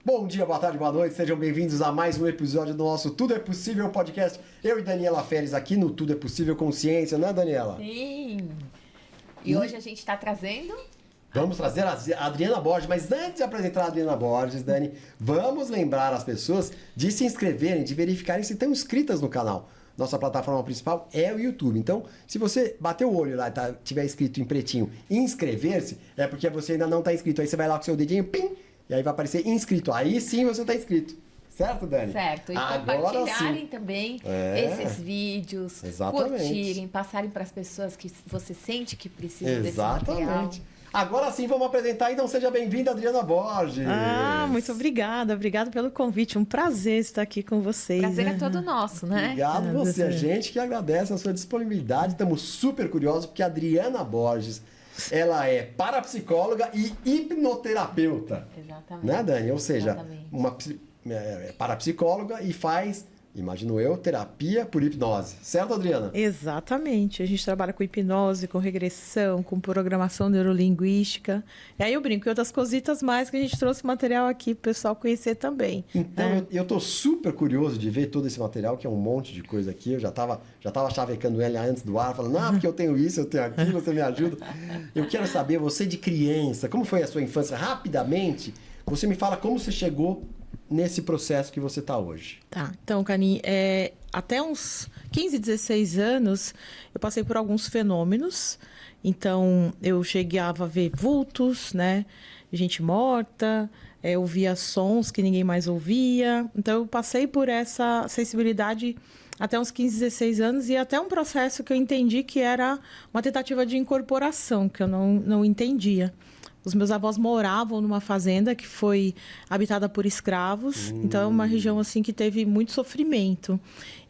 Bom dia, boa tarde, boa noite, sejam bem-vindos a mais um episódio do nosso Tudo é Possível podcast. Eu e Daniela Ferres aqui no Tudo é Possível Consciência, né, Daniela? Sim! E hoje a gente está trazendo... Vamos trazer a Adriana Borges, mas antes de apresentar a Adriana Borges, Dani, vamos lembrar as pessoas de se inscreverem, de verificarem se estão inscritas no canal. Nossa plataforma principal é o YouTube. Então, se você bater o olho lá e tiver escrito em pretinho inscrever-se, é porque você ainda não está inscrito. Aí você vai lá com o seu dedinho, pim, e aí vai aparecer inscrito. Aí sim você está inscrito. Certo, Dani? Certo. E agora compartilharem sim também esses vídeos, exatamente, curtirem, passarem para as pessoas que você sente que precisam desse material. Exatamente. Agora sim vamos apresentar, então seja bem-vinda, Adriana Borges. Muito obrigada. Obrigada pelo convite. Um prazer estar aqui com vocês. Prazer é todo nosso, né? Obrigado você. A gente que agradece a sua disponibilidade. Estamos super curiosos porque a Adriana Borges, ela é parapsicóloga e hipnoterapeuta. Exatamente. Né, Dani? Ou seja, exatamente, parapsicóloga e faz, imagino eu, terapia por hipnose. Certo, Adriana? Exatamente. A gente trabalha com hipnose, com regressão, com programação neurolinguística. E aí eu brinco, e outras cositas mais que a gente trouxe material aqui para o pessoal conhecer também. Então, eu tô super curioso de ver todo esse material, que é um monte de coisa aqui. Eu já tava chavecando ela antes do ar, falando, porque eu tenho isso, eu tenho aquilo, você me ajuda. Eu quero saber, você de criança, como foi a sua infância? Rapidamente, você me fala como você chegou nesse processo que você está hoje. Tá, então, Cani, até uns 15, 16 anos, eu passei por alguns fenômenos. Então, eu chegava a ver vultos, né? Gente morta, ouvia sons que ninguém mais ouvia. Então, eu passei por essa sensibilidade até uns 15, 16 anos e até um processo que eu entendi que era uma tentativa de incorporação, que eu não entendia. Os meus avós moravam numa fazenda que foi habitada por escravos. Então, é uma região assim que teve muito sofrimento.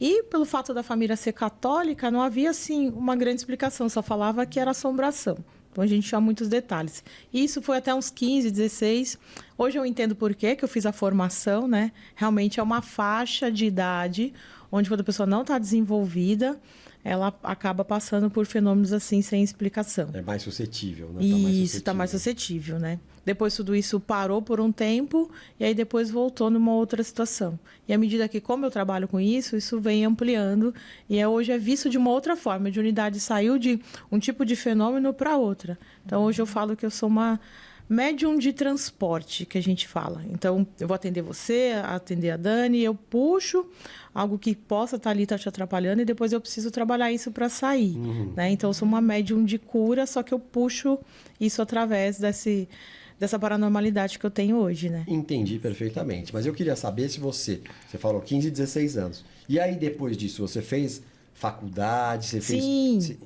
E, pelo fato da família ser católica, não havia assim uma grande explicação. Só falava que era assombração. Então, a gente tinha muitos detalhes. E isso foi até uns 15, 16. Hoje eu entendo por quê, que eu fiz a formação, né? Realmente é uma faixa de idade onde, quando a pessoa não está desenvolvida, ela acaba passando por fenômenos assim, sem explicação. É mais suscetível, né? Isso, está mais suscetível, né? Depois tudo isso parou por um tempo e aí depois voltou numa outra situação. E à medida que, como eu trabalho com isso vem ampliando e hoje é visto de uma outra forma. A mediunidade saiu de um tipo de fenômeno para outra. Então, hoje eu falo que eu sou uma médium de transporte, que a gente fala. Então, eu vou atender você, atender a Dani, eu puxo algo que possa estar ali, te atrapalhando, e depois eu preciso trabalhar isso para sair. Né? Então, eu sou uma médium de cura, só que eu puxo isso através dessa paranormalidade que eu tenho hoje, né? Entendi perfeitamente. Mas eu queria saber se você falou 15, 16 anos. E aí, depois disso, você fez faculdade? Você fez... Sim.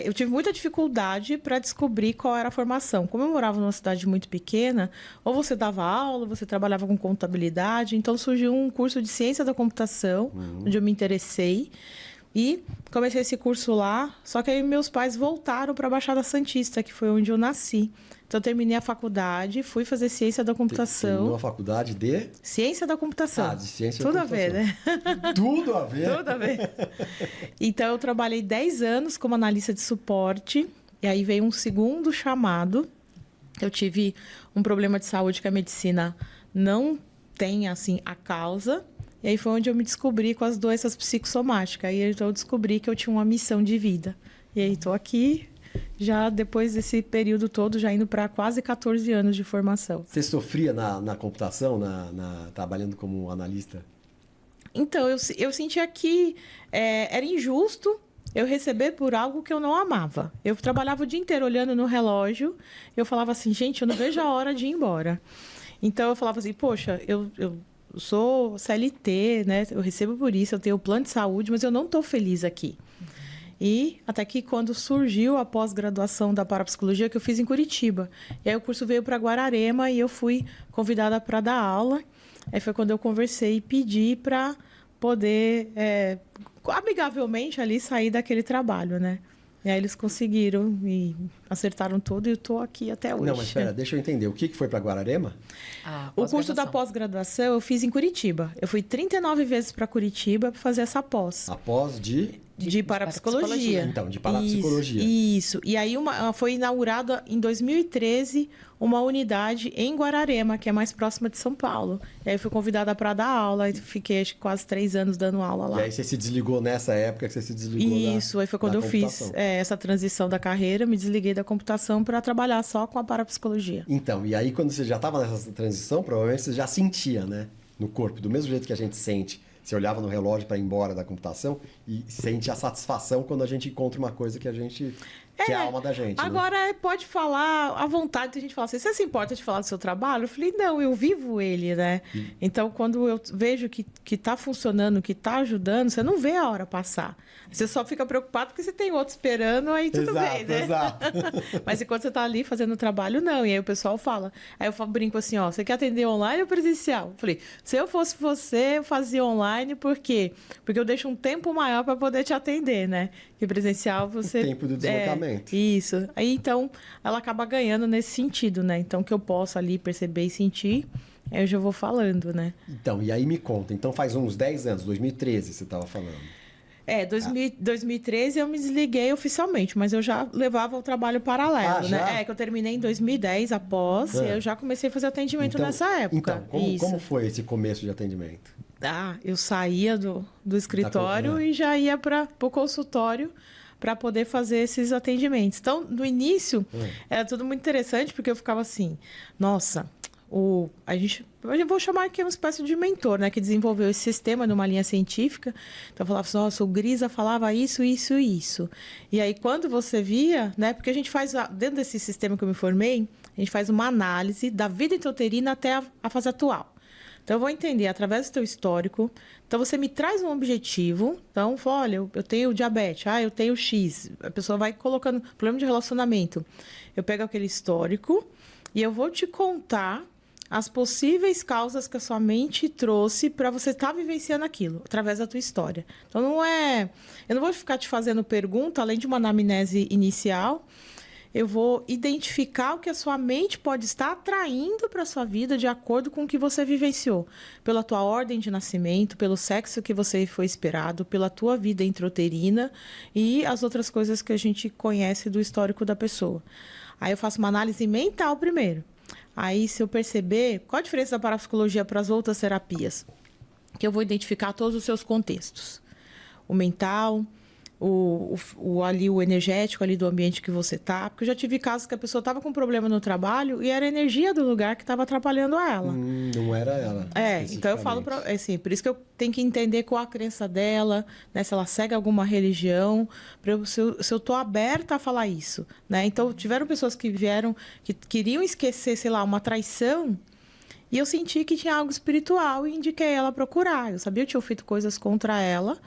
Eu tive muita dificuldade para descobrir qual era a formação. Como eu morava numa cidade muito pequena, ou você dava aula, ou você trabalhava com contabilidade. Então, surgiu um curso de ciência da computação, onde eu me interessei. E comecei esse curso lá, só que aí meus pais voltaram para a Baixada Santista, que foi onde eu nasci. Então, eu terminei a faculdade, fui fazer ciência da computação. Terminou a faculdade de? Ciência da computação. De ciência da computação. Tudo a ver, né? Tudo a ver? Tudo a ver. Então, eu trabalhei 10 anos como analista de suporte. E aí veio um segundo chamado. Eu tive um problema de saúde que a medicina não tem, assim, a causa. E aí foi onde eu me descobri com as doenças psicossomáticas. Aí então eu descobri que eu tinha uma missão de vida. E aí estou aqui, já depois desse período todo, já indo para quase 14 anos de formação. Você sofria na computação, trabalhando como analista? Então, eu sentia que era injusto eu receber por algo que eu não amava. Eu trabalhava o dia inteiro olhando no relógio. Eu falava assim, gente, eu não vejo a hora de ir embora. Então, eu falava assim, poxa, eu sou CLT, né? Eu recebo por isso, eu tenho plano de saúde, mas eu não estou feliz aqui. E até que quando surgiu a pós-graduação da parapsicologia, que eu fiz em Curitiba. E aí o curso veio para Guararema e eu fui convidada para dar aula. Aí foi quando eu conversei e pedi para poder, amigavelmente ali, sair daquele trabalho, né? E aí eles conseguiram e acertaram tudo e eu estou aqui até hoje. Não, mas espera, deixa eu entender. O que foi para Guararema? O curso da pós-graduação eu fiz em Curitiba. Eu fui 39 vezes para Curitiba para fazer essa pós. A pós de parapsicologia. Então, de parapsicologia. Isso. E aí foi inaugurada em 2013 uma unidade em Guararema, que é mais próxima de São Paulo. E aí fui convidada para dar aula e fiquei acho que quase 3 anos dando aula lá. E aí você se desligou nessa época que você se desligou Isso, aí foi quando eu fiz essa transição da carreira, me desliguei da computação para trabalhar só com a parapsicologia. Então, e aí quando você já estava nessa transição, provavelmente você já sentia, né? No corpo, do mesmo jeito que a gente sente. Você olhava no relógio para ir embora da computação e sente a satisfação quando a gente encontra uma coisa que a gente... que é a alma da gente. Agora, né? Pode falar à vontade. A gente fala assim, você se importa de falar do seu trabalho? Eu falei, não, eu vivo ele, né? Então, quando eu vejo que está funcionando, que está ajudando, você não vê a hora passar. Você só fica preocupado porque você tem outro esperando, aí tudo bem, né? Exato. Mas enquanto você está ali fazendo o trabalho, não. E aí o pessoal fala. Aí eu brinco assim, ó, você quer atender online ou presencial? Eu falei, se eu fosse você, eu fazia online, por quê? Porque eu deixo um tempo maior para poder te atender, né? Que presencial você... O tempo do deslocamento. Isso. Aí, então, ela acaba ganhando nesse sentido, né? Então, que eu posso ali perceber e sentir, aí eu já vou falando, né? Então, e aí me conta. Então, faz uns 10 anos, 2013, você estava falando. 2013 eu me desliguei oficialmente, mas eu já levava o trabalho paralelo, né? Já? Que eu terminei em 2010 após, e eu já comecei a fazer atendimento nessa época. Então, como foi esse começo de atendimento? Eu saía do escritório e já ia para o consultório para poder fazer esses atendimentos. Então, no início, era tudo muito interessante, porque eu ficava assim, nossa, eu vou chamar aqui uma espécie de mentor, né, que desenvolveu esse sistema numa linha científica. Então, eu falava assim, nossa, o Grisa falava isso, isso e isso. E aí, quando você via, né, porque a gente faz, dentro desse sistema que eu me formei, a gente faz uma análise da vida intrauterina até a fase atual. Então, eu vou entender através do teu histórico. Então, você me traz um objetivo. Então, olha, eu tenho diabetes. Eu tenho X. A pessoa vai colocando problema de relacionamento. Eu pego aquele histórico e eu vou te contar as possíveis causas que a sua mente trouxe para você estar vivenciando aquilo, através da tua história. Então, eu não vou ficar te fazendo pergunta, além de uma anamnese inicial. Eu vou identificar o que a sua mente pode estar atraindo para a sua vida de acordo com o que você vivenciou. Pela tua ordem de nascimento, pelo sexo que você foi esperado, pela tua vida intrauterina e as outras coisas que a gente conhece do histórico da pessoa. Aí eu faço uma análise mental primeiro. Aí, se eu perceber, qual a diferença da parapsicologia para as outras terapias? Que eu vou identificar todos os seus contextos. O mental... o energético ali do ambiente que você tá, porque eu já tive casos que a pessoa estava com problema no trabalho e era a energia do lugar que estava atrapalhando ela. Não era ela. Então eu falo assim, por isso que eu tenho que entender qual a crença dela, né, se ela segue alguma religião, se eu tô aberta a falar isso, né? Então tiveram pessoas que vieram que queriam esquecer, sei lá, uma traição. E eu senti que tinha algo espiritual e indiquei ela a procurar. Eu sabia que eu tinha feito coisas contra ela.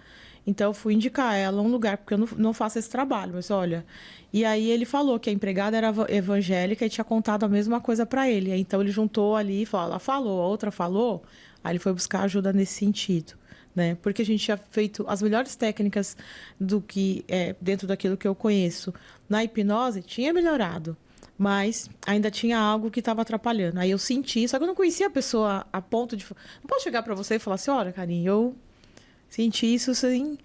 Então, eu fui indicar ela um lugar, porque eu não faço esse trabalho. Mas, olha... E aí, ele falou que a empregada era evangélica e tinha contado a mesma coisa para ele. Então, ele juntou ali e falou, ela falou, a outra falou. Aí, ele foi buscar ajuda nesse sentido, né? Porque a gente tinha feito as melhores técnicas do que dentro daquilo que eu conheço. Na hipnose, tinha melhorado. Mas ainda tinha algo que estava atrapalhando. Aí, eu senti... Só que eu não conhecia a pessoa a ponto de... Não posso chegar para você e falar assim, olha, Karine, eu... senti isso, sim,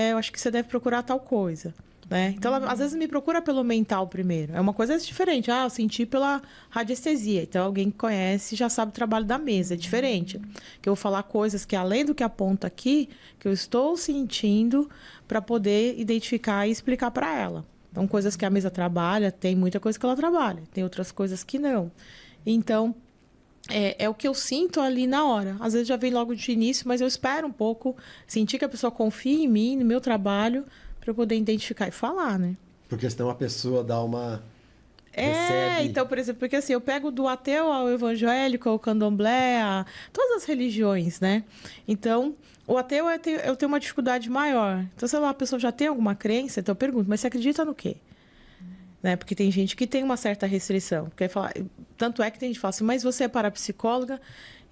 eu acho que você deve procurar tal coisa, né? Então, ela, às vezes, me procura pelo mental primeiro. É uma coisa diferente. Eu senti pela radiestesia. Então, alguém que conhece já sabe o trabalho da mesa. É diferente. Que eu vou falar coisas que, além do que aponta aqui, que eu estou sentindo para poder identificar e explicar para ela. Então, coisas que a mesa trabalha, tem muita coisa que ela trabalha. Tem outras coisas que não. Então... É o que eu sinto ali na hora. Às vezes já vem logo de início, mas eu espero um pouco, sentir que a pessoa confia em mim, no meu trabalho, para eu poder identificar e falar, né? Porque senão a pessoa dá uma... recebe... Então, por exemplo, porque assim, eu pego do ateu ao evangélico, ao candomblé, todas as religiões, né? Então, o ateu eu tenho uma dificuldade maior. Então, sei lá, a pessoa já tem alguma crença, então eu pergunto, mas você acredita no quê? Né? Porque tem gente que tem uma certa restrição. Quer falar, tanto é que tem gente que fala assim, mas você é parapsicóloga,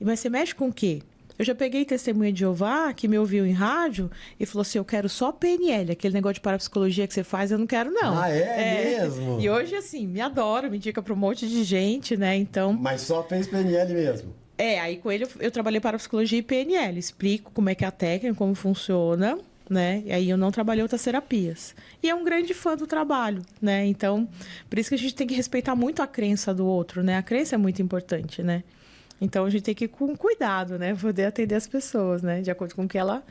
mas você mexe com o quê? Eu já peguei testemunha de Jeová que me ouviu em rádio e falou assim, eu quero só PNL, aquele negócio de parapsicologia que você faz, eu não quero não. Ah, é mesmo? E hoje, assim, me adora, me indica para um monte de gente, né? Então... Mas só fez PNL mesmo? Aí com ele eu trabalhei parapsicologia e PNL, explico como é que é a técnica, como funciona, né? E aí eu não trabalhei outras terapias. E é um grande fã do trabalho, né? Então, por isso que a gente tem que respeitar muito a crença do outro, né? A crença é muito importante, né? Então, a gente tem que ir com cuidado, né? Poder atender as pessoas, né? De acordo com o que ela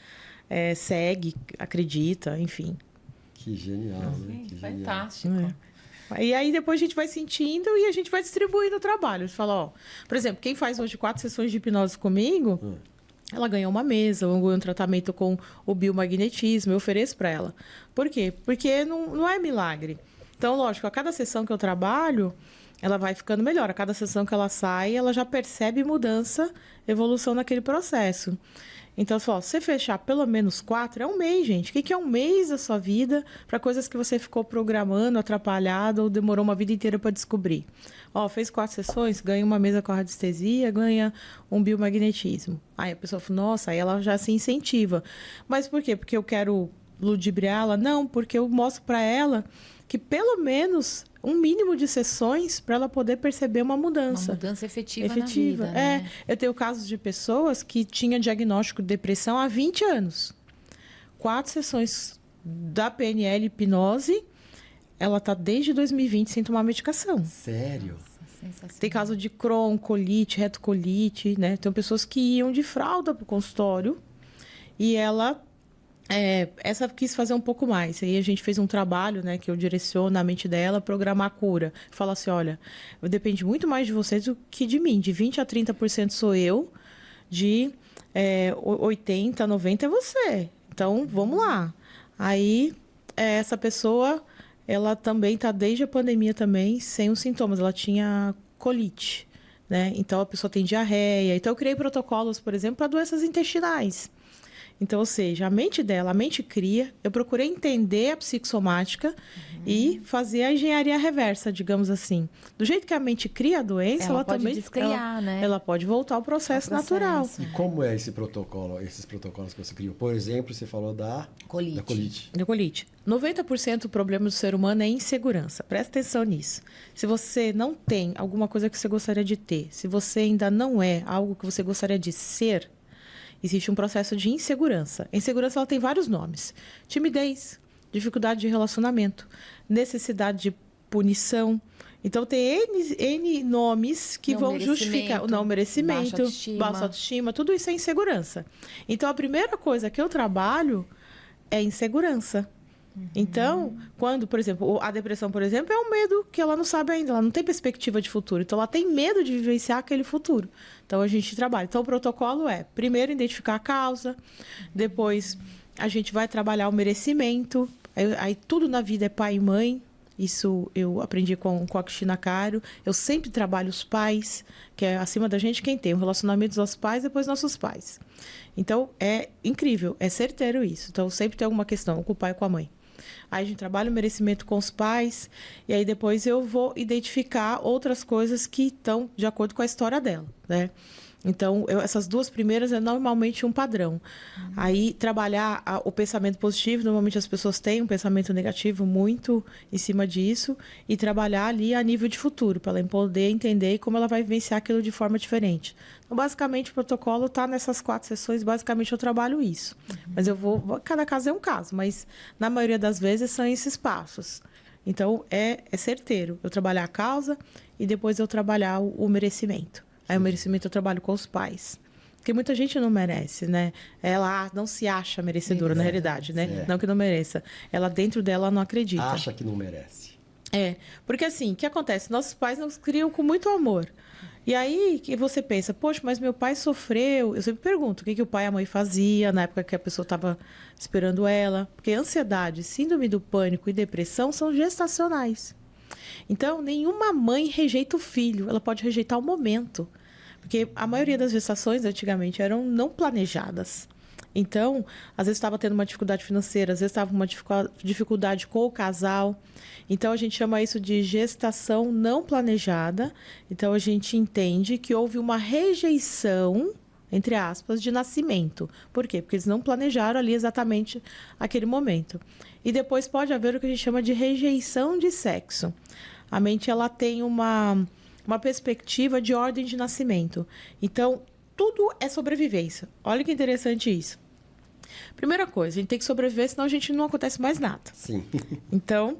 segue, acredita, enfim. Que genial, né? Que genial. Fantástico. E aí, depois a gente vai sentindo e a gente vai distribuindo o trabalho. A gente fala, ó... Por exemplo, quem faz hoje 4 sessões de hipnose comigo... Ela ganhou uma mesa, ou ganhou um tratamento com o biomagnetismo, eu ofereço para ela. Por quê? Porque não é milagre. Então, lógico, a cada sessão que eu trabalho, ela vai ficando melhor. A cada sessão que ela sai, ela já percebe mudança, evolução naquele processo. Então, se você fechar pelo menos 4, é um mês, gente. O que é um mês da sua vida para coisas que você ficou programando, atrapalhado ou demorou uma vida inteira para descobrir? Fez 4 sessões, ganha uma mesa com radiestesia, ganha um biomagnetismo. Aí a pessoa fala, nossa, aí ela já se incentiva. Mas por quê? Porque eu quero ludibriá-la? Não, porque eu mostro para ela que pelo menos um mínimo de sessões para ela poder perceber uma mudança. Uma mudança efetiva na vida, né? Eu tenho casos de pessoas que tinham diagnóstico de depressão há 20 anos. 4 sessões da PNL hipnose, ela está desde 2020 sem tomar medicação. Sério? Sensacional. Tem caso de Crohn, colite, retocolite, né? Tem pessoas que iam de fralda para o consultório e ela... essa quis fazer um pouco mais. Aí a gente fez um trabalho, né, que eu direciono na mente dela, programar a cura. Fala assim, olha, depende muito mais de vocês do que de mim. De 20% a 30% sou eu, de 80%, 90% é você. Então, vamos lá. Aí, essa pessoa, ela também está desde a pandemia também, sem os sintomas. Ela tinha colite, né? Então, a pessoa tem diarreia. Então, eu criei protocolos, por exemplo, para doenças intestinais. Então, ou seja, a mente dela, a mente cria. Eu procurei entender a psicossomática e fazer a engenharia reversa, digamos assim. Do jeito que a mente cria a doença, ela pode também... descriar, né? Ela pode voltar ao processo natural. E como é esse protocolo, esses protocolos que você criou? Por exemplo, você falou da Colite. Da colite. Da colite. 90% do problema do ser humano é insegurança. Presta atenção nisso. Se você não tem alguma coisa que você gostaria de ter, se você ainda não é algo que você gostaria de ser, existe um processo de insegurança. A insegurança ela tem vários nomes. Timidez, dificuldade de relacionamento, necessidade de punição. Então, tem N nomes que vão justificar o não merecimento, baixa autoestima, tudo isso é insegurança. Então, a primeira coisa que eu trabalho é insegurança. Então, quando, por exemplo, a depressão, por exemplo, é um medo que ela não sabe ainda, ela não tem perspectiva de futuro. Então, ela tem medo de vivenciar aquele futuro. Então, a gente trabalha. Então, o protocolo é, primeiro, identificar a causa. Depois, a gente vai trabalhar o merecimento. Aí tudo na vida é pai e mãe. Isso eu aprendi com a Cristina Caro. Eu sempre trabalho os pais, que é acima da gente quem tem. O relacionamento dos pais, depois nossos pais. Então, é incrível, é certeiro isso. Então, sempre tem alguma questão com o pai e com a mãe. Aí a gente trabalha o merecimento com os pais, e aí depois eu vou identificar outras coisas que estão de acordo com a história dela, né? Então, essas 2 primeiras é normalmente um padrão. Aí, trabalhar o pensamento positivo, normalmente as pessoas têm um pensamento negativo muito em cima disso, e trabalhar ali a nível de futuro, para ela poder entender como ela vai vivenciar aquilo de forma diferente. Então, basicamente, o protocolo está nessas 4 sessões, basicamente eu trabalho isso. Mas cada caso é um caso, mas na maioria das vezes são esses passos. Então, é certeiro. Eu trabalhar a causa e depois eu trabalhar o merecimento. Aí o merecimento eu trabalho com os pais. Porque muita gente não merece, né? Ela não se acha merecedora, na realidade, né? Não que não mereça. Ela, dentro dela, não acredita. Acha que não merece. Porque assim, o que acontece? Nossos pais nos criam com muito amor. E aí, que você pensa, poxa, mas meu pai sofreu. Eu sempre pergunto, o que o pai e a mãe faziam na época que a pessoa estava esperando ela. Porque ansiedade, síndrome do pânico e depressão são gestacionais. Então, nenhuma mãe rejeita o filho. Ela pode rejeitar o momento. Porque a maioria das gestações, antigamente, eram não planejadas. Então, às vezes estava tendo uma dificuldade financeira, às vezes estava uma dificuldade com o casal. Então, a gente chama isso de gestação não planejada. Então, a gente entende que houve uma rejeição entre aspas, de nascimento. Por quê? Porque eles não planejaram ali exatamente aquele momento. E depois pode haver o que a gente chama de rejeição de sexo. A mente ela tem uma perspectiva de ordem de nascimento. Então, tudo é sobrevivência. Olha que interessante isso. Primeira coisa, a gente tem que sobreviver, senão a gente não acontece mais nada. Sim. Então,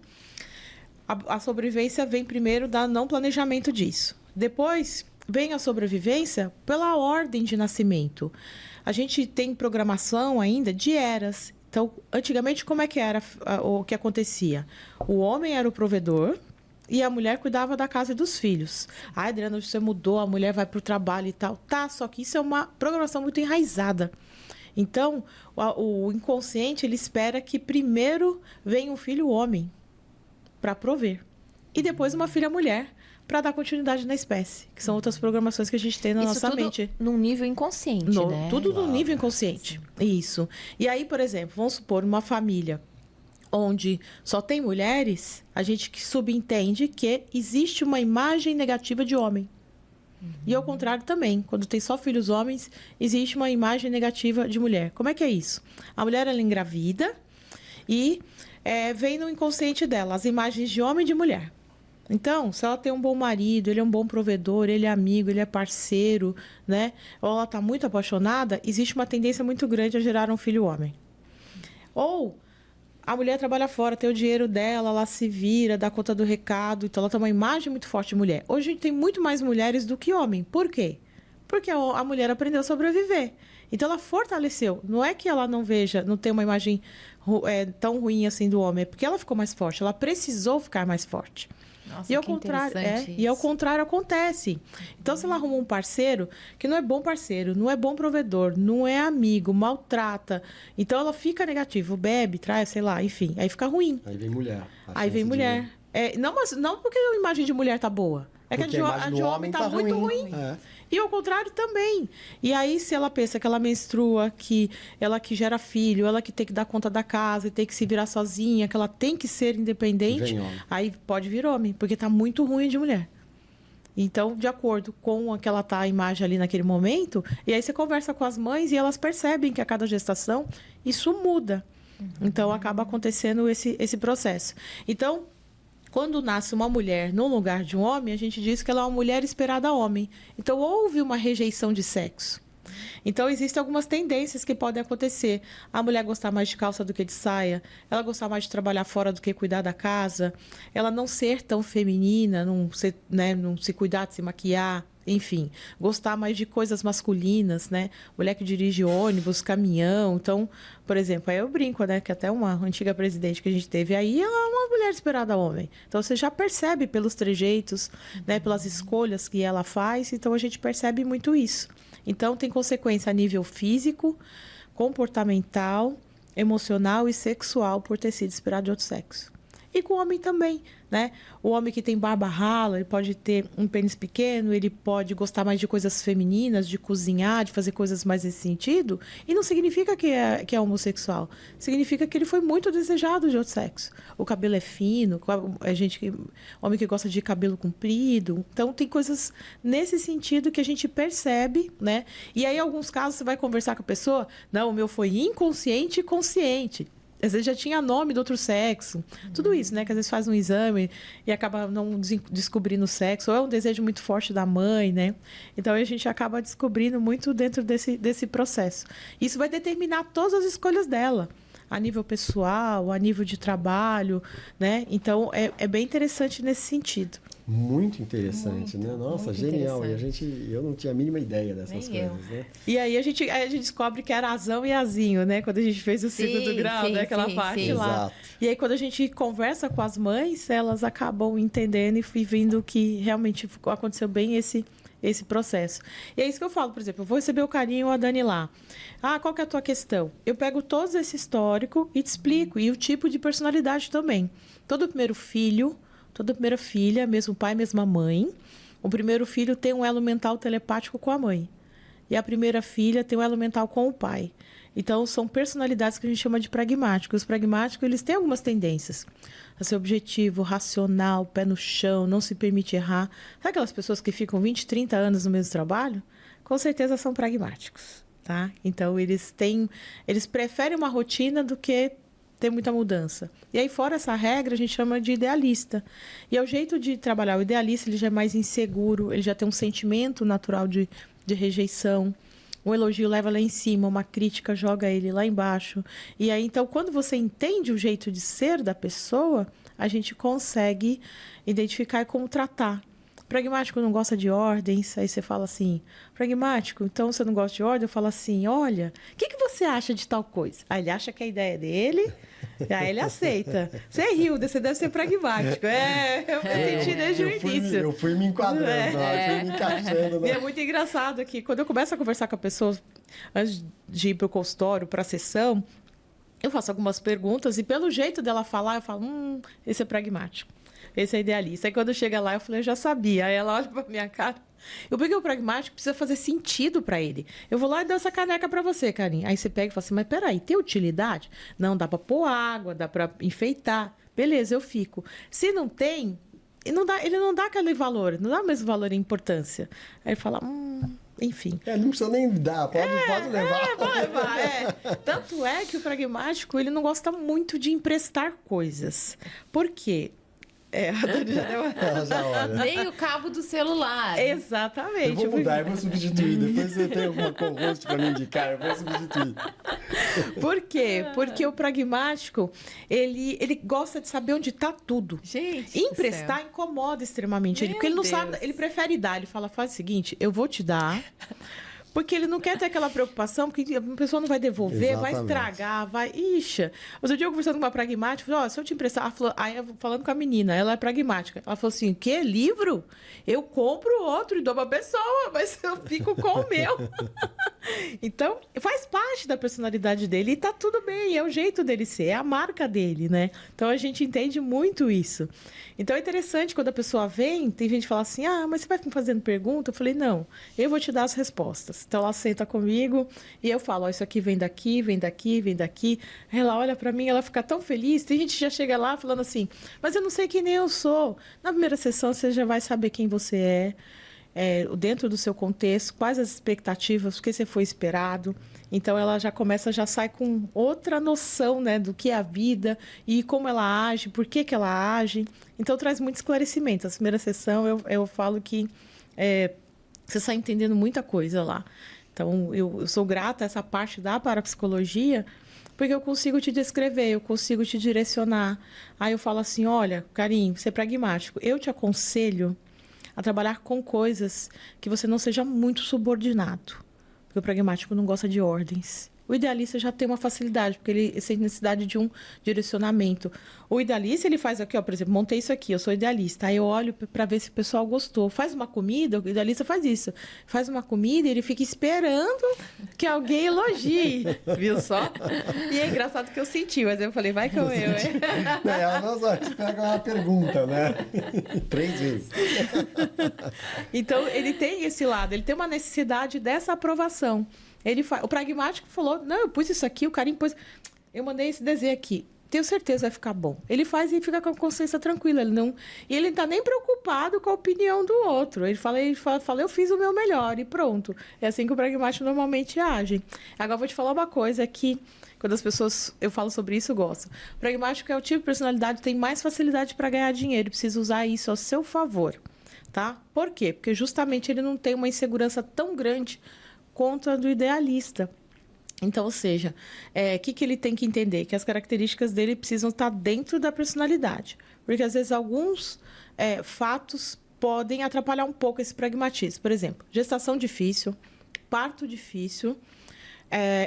a sobrevivência vem primeiro do não planejamento disso. Depois, vem a sobrevivência pela ordem de nascimento. A gente tem programação ainda de eras. Então, antigamente, como é que era o que acontecia? O homem era o provedor e a mulher cuidava da casa e dos filhos. Ah, Adriana, você mudou, a mulher vai para o trabalho e tal. Tá, só que isso é uma programação muito enraizada. Então, o inconsciente, ele espera que primeiro venha um filho homem para prover. E depois uma filha mulher para dar continuidade na espécie. Que são outras programações que a gente tem na nossa mente. Num nível inconsciente, né? Tudo no nível inconsciente. Isso. E aí, por exemplo, vamos supor uma família onde só tem mulheres, a gente que subentende que existe uma imagem negativa de homem. E ao contrário também, quando tem só filhos homens, existe uma imagem negativa de mulher. Como é que é isso? A mulher, ela engravida e vem no inconsciente dela as imagens de homem e de mulher. Então, se ela tem um bom marido, ele é um bom provedor, ele é amigo, ele é parceiro, né? Ou ela está muito apaixonada, existe uma tendência muito grande a gerar um filho homem. Ou a mulher trabalha fora, tem o dinheiro dela, ela se vira, dá conta do recado, então ela tem uma imagem muito forte de mulher. Hoje a gente tem muito mais mulheres do que homem. Por quê? Porque a mulher aprendeu a sobreviver. Então ela fortaleceu. Não é que ela não tem uma imagem tão ruim assim do homem, é porque ela ficou mais forte, ela precisou ficar mais forte. Nossa, e ao contrário acontece. Então, se ela arruma um parceiro que não é bom parceiro, não é bom provedor, não é amigo, maltrata, então ela fica negativa, bebe, trai, sei lá, enfim, aí fica ruim. Aí vem mulher. Aí vem mulher. Não porque a imagem de mulher tá boa. É porque que a de homem tá muito ruim. E ao contrário também. E aí, se ela pensa que ela menstrua, que ela que gera filho, ela que tem que dar conta da casa e tem que se virar sozinha, que ela tem que ser independente, aí pode vir homem, porque tá muito ruim de mulher. Então, de acordo com aquela a imagem ali naquele momento, e aí você conversa com as mães e elas percebem que a cada gestação isso muda. Então, acaba acontecendo esse processo. Então, quando nasce uma mulher no lugar de um homem, a gente diz que ela é uma mulher esperada a homem. Então, houve uma rejeição de sexo. Então, existem algumas tendências que podem acontecer. A mulher gostar mais de calça do que de saia, ela gostar mais de trabalhar fora do que cuidar da casa, ela não ser tão feminina, não se cuidar de se maquiar, enfim, gostar mais de coisas masculinas, né? Mulher que dirige ônibus, caminhão. Então, por exemplo, aí eu brinco, né? Que até uma antiga presidente que a gente teve aí, ela é uma mulher esperada a homem. Então, você já percebe pelos trejeitos, né? Pelas escolhas que ela faz. Então, a gente percebe muito isso. Então, tem consequência a nível físico, comportamental, emocional e sexual por ter sido esperado de outro sexo. E com o homem também, né? O homem que tem barba rala, ele pode ter um pênis pequeno, ele pode gostar mais de coisas femininas, de cozinhar, de fazer coisas mais nesse sentido. E não significa que é homossexual. Significa que ele foi muito desejado de outro sexo. O cabelo é fino, homem que gosta de cabelo comprido. Então, tem coisas nesse sentido que a gente percebe, né? E aí, em alguns casos, você vai conversar com a pessoa, não, o meu foi inconsciente e consciente. Às vezes já tinha nome do outro sexo. Tudo isso, né? Que às vezes faz um exame e acaba não descobrindo o sexo. Ou é um desejo muito forte da mãe, né? Então, a gente acaba descobrindo muito dentro desse processo. Isso vai determinar todas as escolhas dela. A nível pessoal, a nível de trabalho, né? Então, é bem interessante nesse sentido. Muito interessante, né? Nossa, genial. E eu não tinha a mínima ideia dessas coisas, né? E aí a gente descobre que era azão e azinho, né? Quando a gente fez o segundo grau, né? Aquela parte lá. Exato. E aí, quando a gente conversa com as mães, elas acabam entendendo e vendo que realmente aconteceu bem esse processo. E é isso que eu falo, por exemplo, eu vou receber o carinho a Dani lá. Ah, qual que é a tua questão? Eu pego todo esse histórico e te explico. E o tipo de personalidade também. Todo primeiro filho, toda primeira filha, mesmo pai, mesma mãe. O primeiro filho tem um elo mental telepático com a mãe. E a primeira filha tem um elo mental com o pai. Então, são personalidades que a gente chama de pragmáticos. Os pragmáticos, eles têm algumas tendências. A ser objetivo, racional, pé no chão, não se permite errar. Sabe aquelas pessoas que ficam 20, 30 anos no mesmo trabalho? com certeza são pragmáticos, tá? Então, eles preferem uma rotina do que ter muita mudança. E aí, fora essa regra, a gente chama de idealista. E é o jeito de trabalhar. O idealista, ele já é mais inseguro, ele já tem um sentimento natural de rejeição. Um elogio leva lá em cima, uma crítica joga ele lá embaixo. E aí, então, quando você entende o jeito de ser da pessoa, a gente consegue identificar como tratar. Pragmático não gosta de ordens, aí você fala assim, pragmático, então você não gosta de ordem? Eu falo assim, olha, o que você acha de tal coisa? Aí ele acha que a ideia é dele, aí ele aceita. Você riu, você deve ser pragmático. Eu me senti desde o início. Eu fui me enquadrando, eu fui me encaixando. E é muito engraçado que quando eu começo a conversar com a pessoa, antes de ir para o consultório, para a sessão, eu faço algumas perguntas e pelo jeito dela falar, eu falo, esse é pragmático. Esse é idealista. Aí quando chega lá, eu falei, eu já sabia. Aí ela olha pra minha cara. Porque o pragmático precisa fazer sentido para ele. Eu vou lá e dou essa caneca para você, Karine. Aí você pega e fala assim, mas peraí, tem utilidade? Não, dá para pôr água, dá para enfeitar. Beleza, eu fico. Se não tem, ele não dá aquele valor, não dá o mesmo valor e importância. Aí ele fala, enfim. Não precisa nem dar, pode levar. Pode levar, Tanto é que o pragmático, ele não gosta muito de emprestar coisas. Por quê? A Dani já deu já olha. Nem o cabo do celular. Exatamente. Eu vou mudar, eu vou substituir. Depois você tem alguma co-host para me indicar, eu vou substituir. Por quê? Porque o pragmático, ele gosta de saber onde está tudo. Gente, emprestar incomoda extremamente ele, porque ele não sabe, ele prefere dar. Ele fala, faz o seguinte, eu vou te dar... Porque ele não quer ter aquela preocupação, porque a pessoa não vai devolver, vai estragar, vai... Ixi. Outro dia eu conversando com uma pragmática, falei, se eu te emprestar... Ela falou, aí eu falando com a menina, ela é pragmática. Ela falou assim, o quê? Livro? Eu compro outro e dou pra pessoa, mas eu fico com o meu. Então, faz parte da personalidade dele e tá tudo bem, é o jeito dele ser, é a marca dele, né? Então, a gente entende muito isso. Então, é interessante quando a pessoa vem, tem gente que fala assim, mas você vai me fazendo pergunta? Eu falei, não, eu vou te dar as respostas. Então, ela senta comigo e eu falo, isso aqui vem daqui, vem daqui, vem daqui. Ela olha pra mim, ela fica tão feliz. Tem gente que já chega lá falando assim, mas eu não sei quem nem eu sou. Na primeira sessão, você já vai saber quem você dentro do seu contexto, quais as expectativas, o que você foi esperado. Então, ela já sai com outra noção, né, do que é a vida e como ela age, por que ela age. Então, traz muito esclarecimento. A primeira sessão, eu falo que você sai entendendo muita coisa lá. Então, eu sou grata a essa parte da parapsicologia, porque eu consigo te descrever, eu consigo te direcionar. Aí eu falo assim, olha, Karine, você é pragmático. Eu te aconselho a trabalhar com coisas que você não seja muito subordinado. Porque o pragmático não gosta de ordens. O idealista já tem uma facilidade, porque ele sente necessidade de um direcionamento. O idealista, ele faz aqui, por exemplo, montei isso aqui, eu sou idealista. Aí eu olho para ver se o pessoal gostou. Faz uma comida, o idealista faz isso. Faz uma comida e ele fica esperando que alguém elogie. Viu só? E é engraçado que eu senti, mas eu falei, vai que eu, hein? Ela não só pega uma pergunta, né? 3 vezes. Então, ele tem esse lado, ele tem uma necessidade dessa aprovação. O pragmático falou, não, eu pus isso aqui, o Karine pôs... Eu mandei esse desenho aqui. Tenho certeza vai ficar bom. Ele faz e fica com a consciência tranquila. E ele não está nem preocupado com a opinião do outro. Ele fala, eu fiz o meu melhor e pronto. É assim que o pragmático normalmente age. Agora, eu vou te falar uma coisa que, quando as pessoas... Eu falo sobre isso, eu gosto. O pragmático é o tipo de personalidade que tem mais facilidade para ganhar dinheiro. Precisa usar isso ao seu favor. Tá? Por quê? Porque justamente ele não tem uma insegurança tão grande contra do idealista. Então, ou seja, o que ele tem que entender? Que as características dele precisam estar dentro da personalidade. Porque, às vezes, alguns fatos podem atrapalhar um pouco esse pragmatismo. Por exemplo, gestação difícil, parto difícil,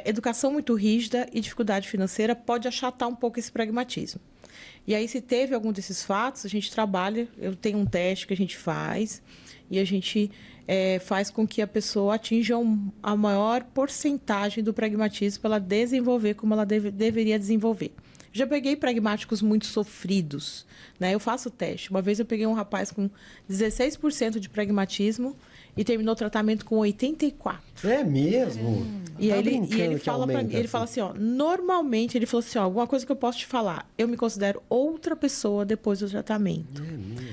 educação muito rígida e dificuldade financeira pode achatar um pouco esse pragmatismo. E aí, se teve algum desses fatos, a gente trabalha, eu tenho um teste que a gente faz e a gente faz com que a pessoa atinja a maior porcentagem do pragmatismo para ela desenvolver como ela deveria desenvolver. Já peguei pragmáticos muito sofridos, né? Eu faço o teste. Uma vez eu peguei um rapaz com 16% de pragmatismo e terminou o tratamento com 84%. É mesmo? E Tá ele brincando que fala pra mim, aumenta, ele fala assim, ó, normalmente, ele falou assim, ó, alguma coisa que eu posso te falar, eu me considero outra pessoa depois do tratamento.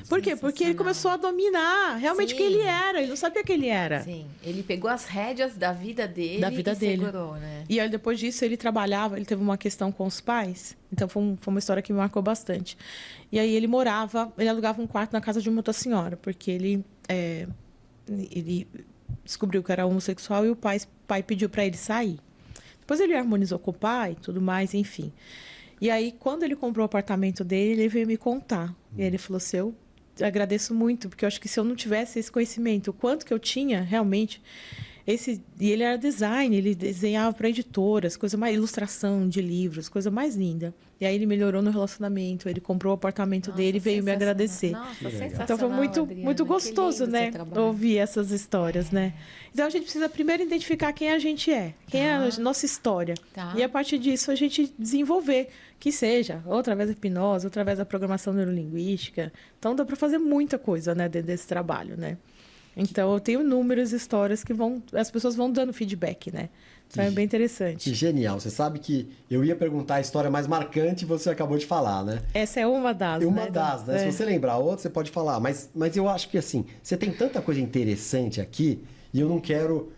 Por quê? Porque ele começou a dominar realmente Sim. quem ele era, ele não sabia quem ele era. Sim, ele pegou as rédeas da vida dele Da vida e dele. segurou, né? E aí, depois disso, ele trabalhava, ele teve uma questão com os pais, então foi uma história que me marcou bastante. E aí ele alugava um quarto na casa de uma outra senhora, porque ele descobriu que era homossexual e o pai pediu para ele sair. Depois ele harmonizou com o pai e tudo mais, enfim. E aí, quando ele comprou o apartamento dele, ele veio me contar. E ele falou assim, eu agradeço muito, porque eu acho que se eu não tivesse esse conhecimento, o quanto que eu tinha realmente... E ele era design, ele desenhava para editoras, coisa mais ilustração de livros, coisa mais linda. E aí ele melhorou no relacionamento, ele comprou o apartamento dele e veio me agradecer. Nossa, sensacional, Então foi muito, Adriana, muito que gostoso, lindo né? seu trabalho. Ouvir essas histórias, né? Então a gente precisa primeiro identificar quem a gente é, quem é a nossa história. Tá. E a partir disso a gente desenvolver, que seja, ou através da hipnose, ou através da programação neurolinguística. Então dá para fazer muita coisa, né, dentro desse trabalho, né? Então eu tenho inúmeras histórias que as pessoas vão dando feedback, né? Então é bem interessante. Que genial. Você sabe que eu ia perguntar a história mais marcante e você acabou de falar, né? Essa é uma das, Uma né? das, né? Se você lembrar outra, você pode falar. Mas eu acho que, assim, você tem tanta coisa interessante aqui e eu não quero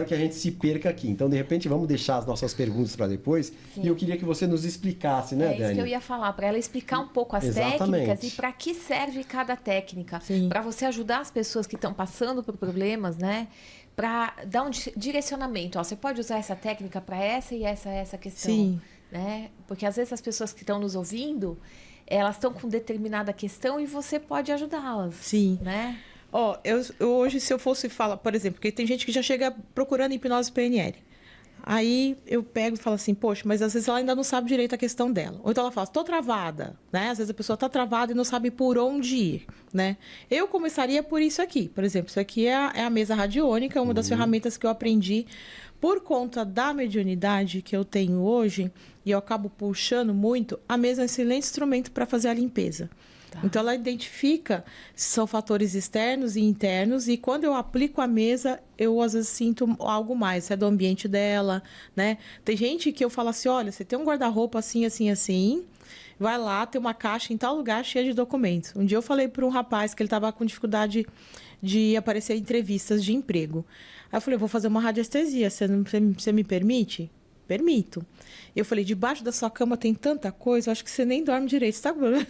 que a gente se perca aqui. Então, de repente, vamos deixar as nossas perguntas para depois. Sim. E eu queria que você nos explicasse, né, Dani? É isso que eu ia falar, para ela explicar um pouco as Exatamente. técnicas e para que serve cada técnica. Para você ajudar as pessoas que estão passando por problemas, né? Para dar um direcionamento. Ó, você pode usar essa técnica para essa e essa questão. Sim. Né? Porque às vezes as pessoas que estão nos ouvindo, elas estão com determinada questão e você pode ajudá-las. Sim. Né? Ó, eu hoje, se eu fosse falar, por exemplo, porque tem gente que já chega procurando hipnose PNL. Aí eu pego e falo assim, poxa, mas às vezes ela ainda não sabe direito a questão dela. Ou então ela fala, estou travada, né? Às vezes a pessoa está travada e não sabe por onde ir, né? Eu começaria por isso aqui. Por exemplo, isso aqui é a mesa radiônica, uma das ferramentas que eu aprendi por conta da mediunidade que eu tenho hoje, e eu acabo puxando muito, a mesa é um excelente instrumento para fazer a limpeza. Então, ela identifica se são fatores externos e internos, e quando eu aplico a mesa, eu às vezes sinto algo mais, se é do ambiente dela, né? Tem gente que eu falo assim, olha, você tem um guarda-roupa assim, assim, assim, vai lá, tem uma caixa em tal lugar cheia de documentos. Um dia eu falei para um rapaz que ele estava com dificuldade de aparecer em entrevistas de emprego. Aí eu falei, vou fazer uma radiestesia, você me permite? Permito. Eu falei, debaixo da sua cama tem tanta coisa, eu acho que você nem dorme direito, você tá com problema?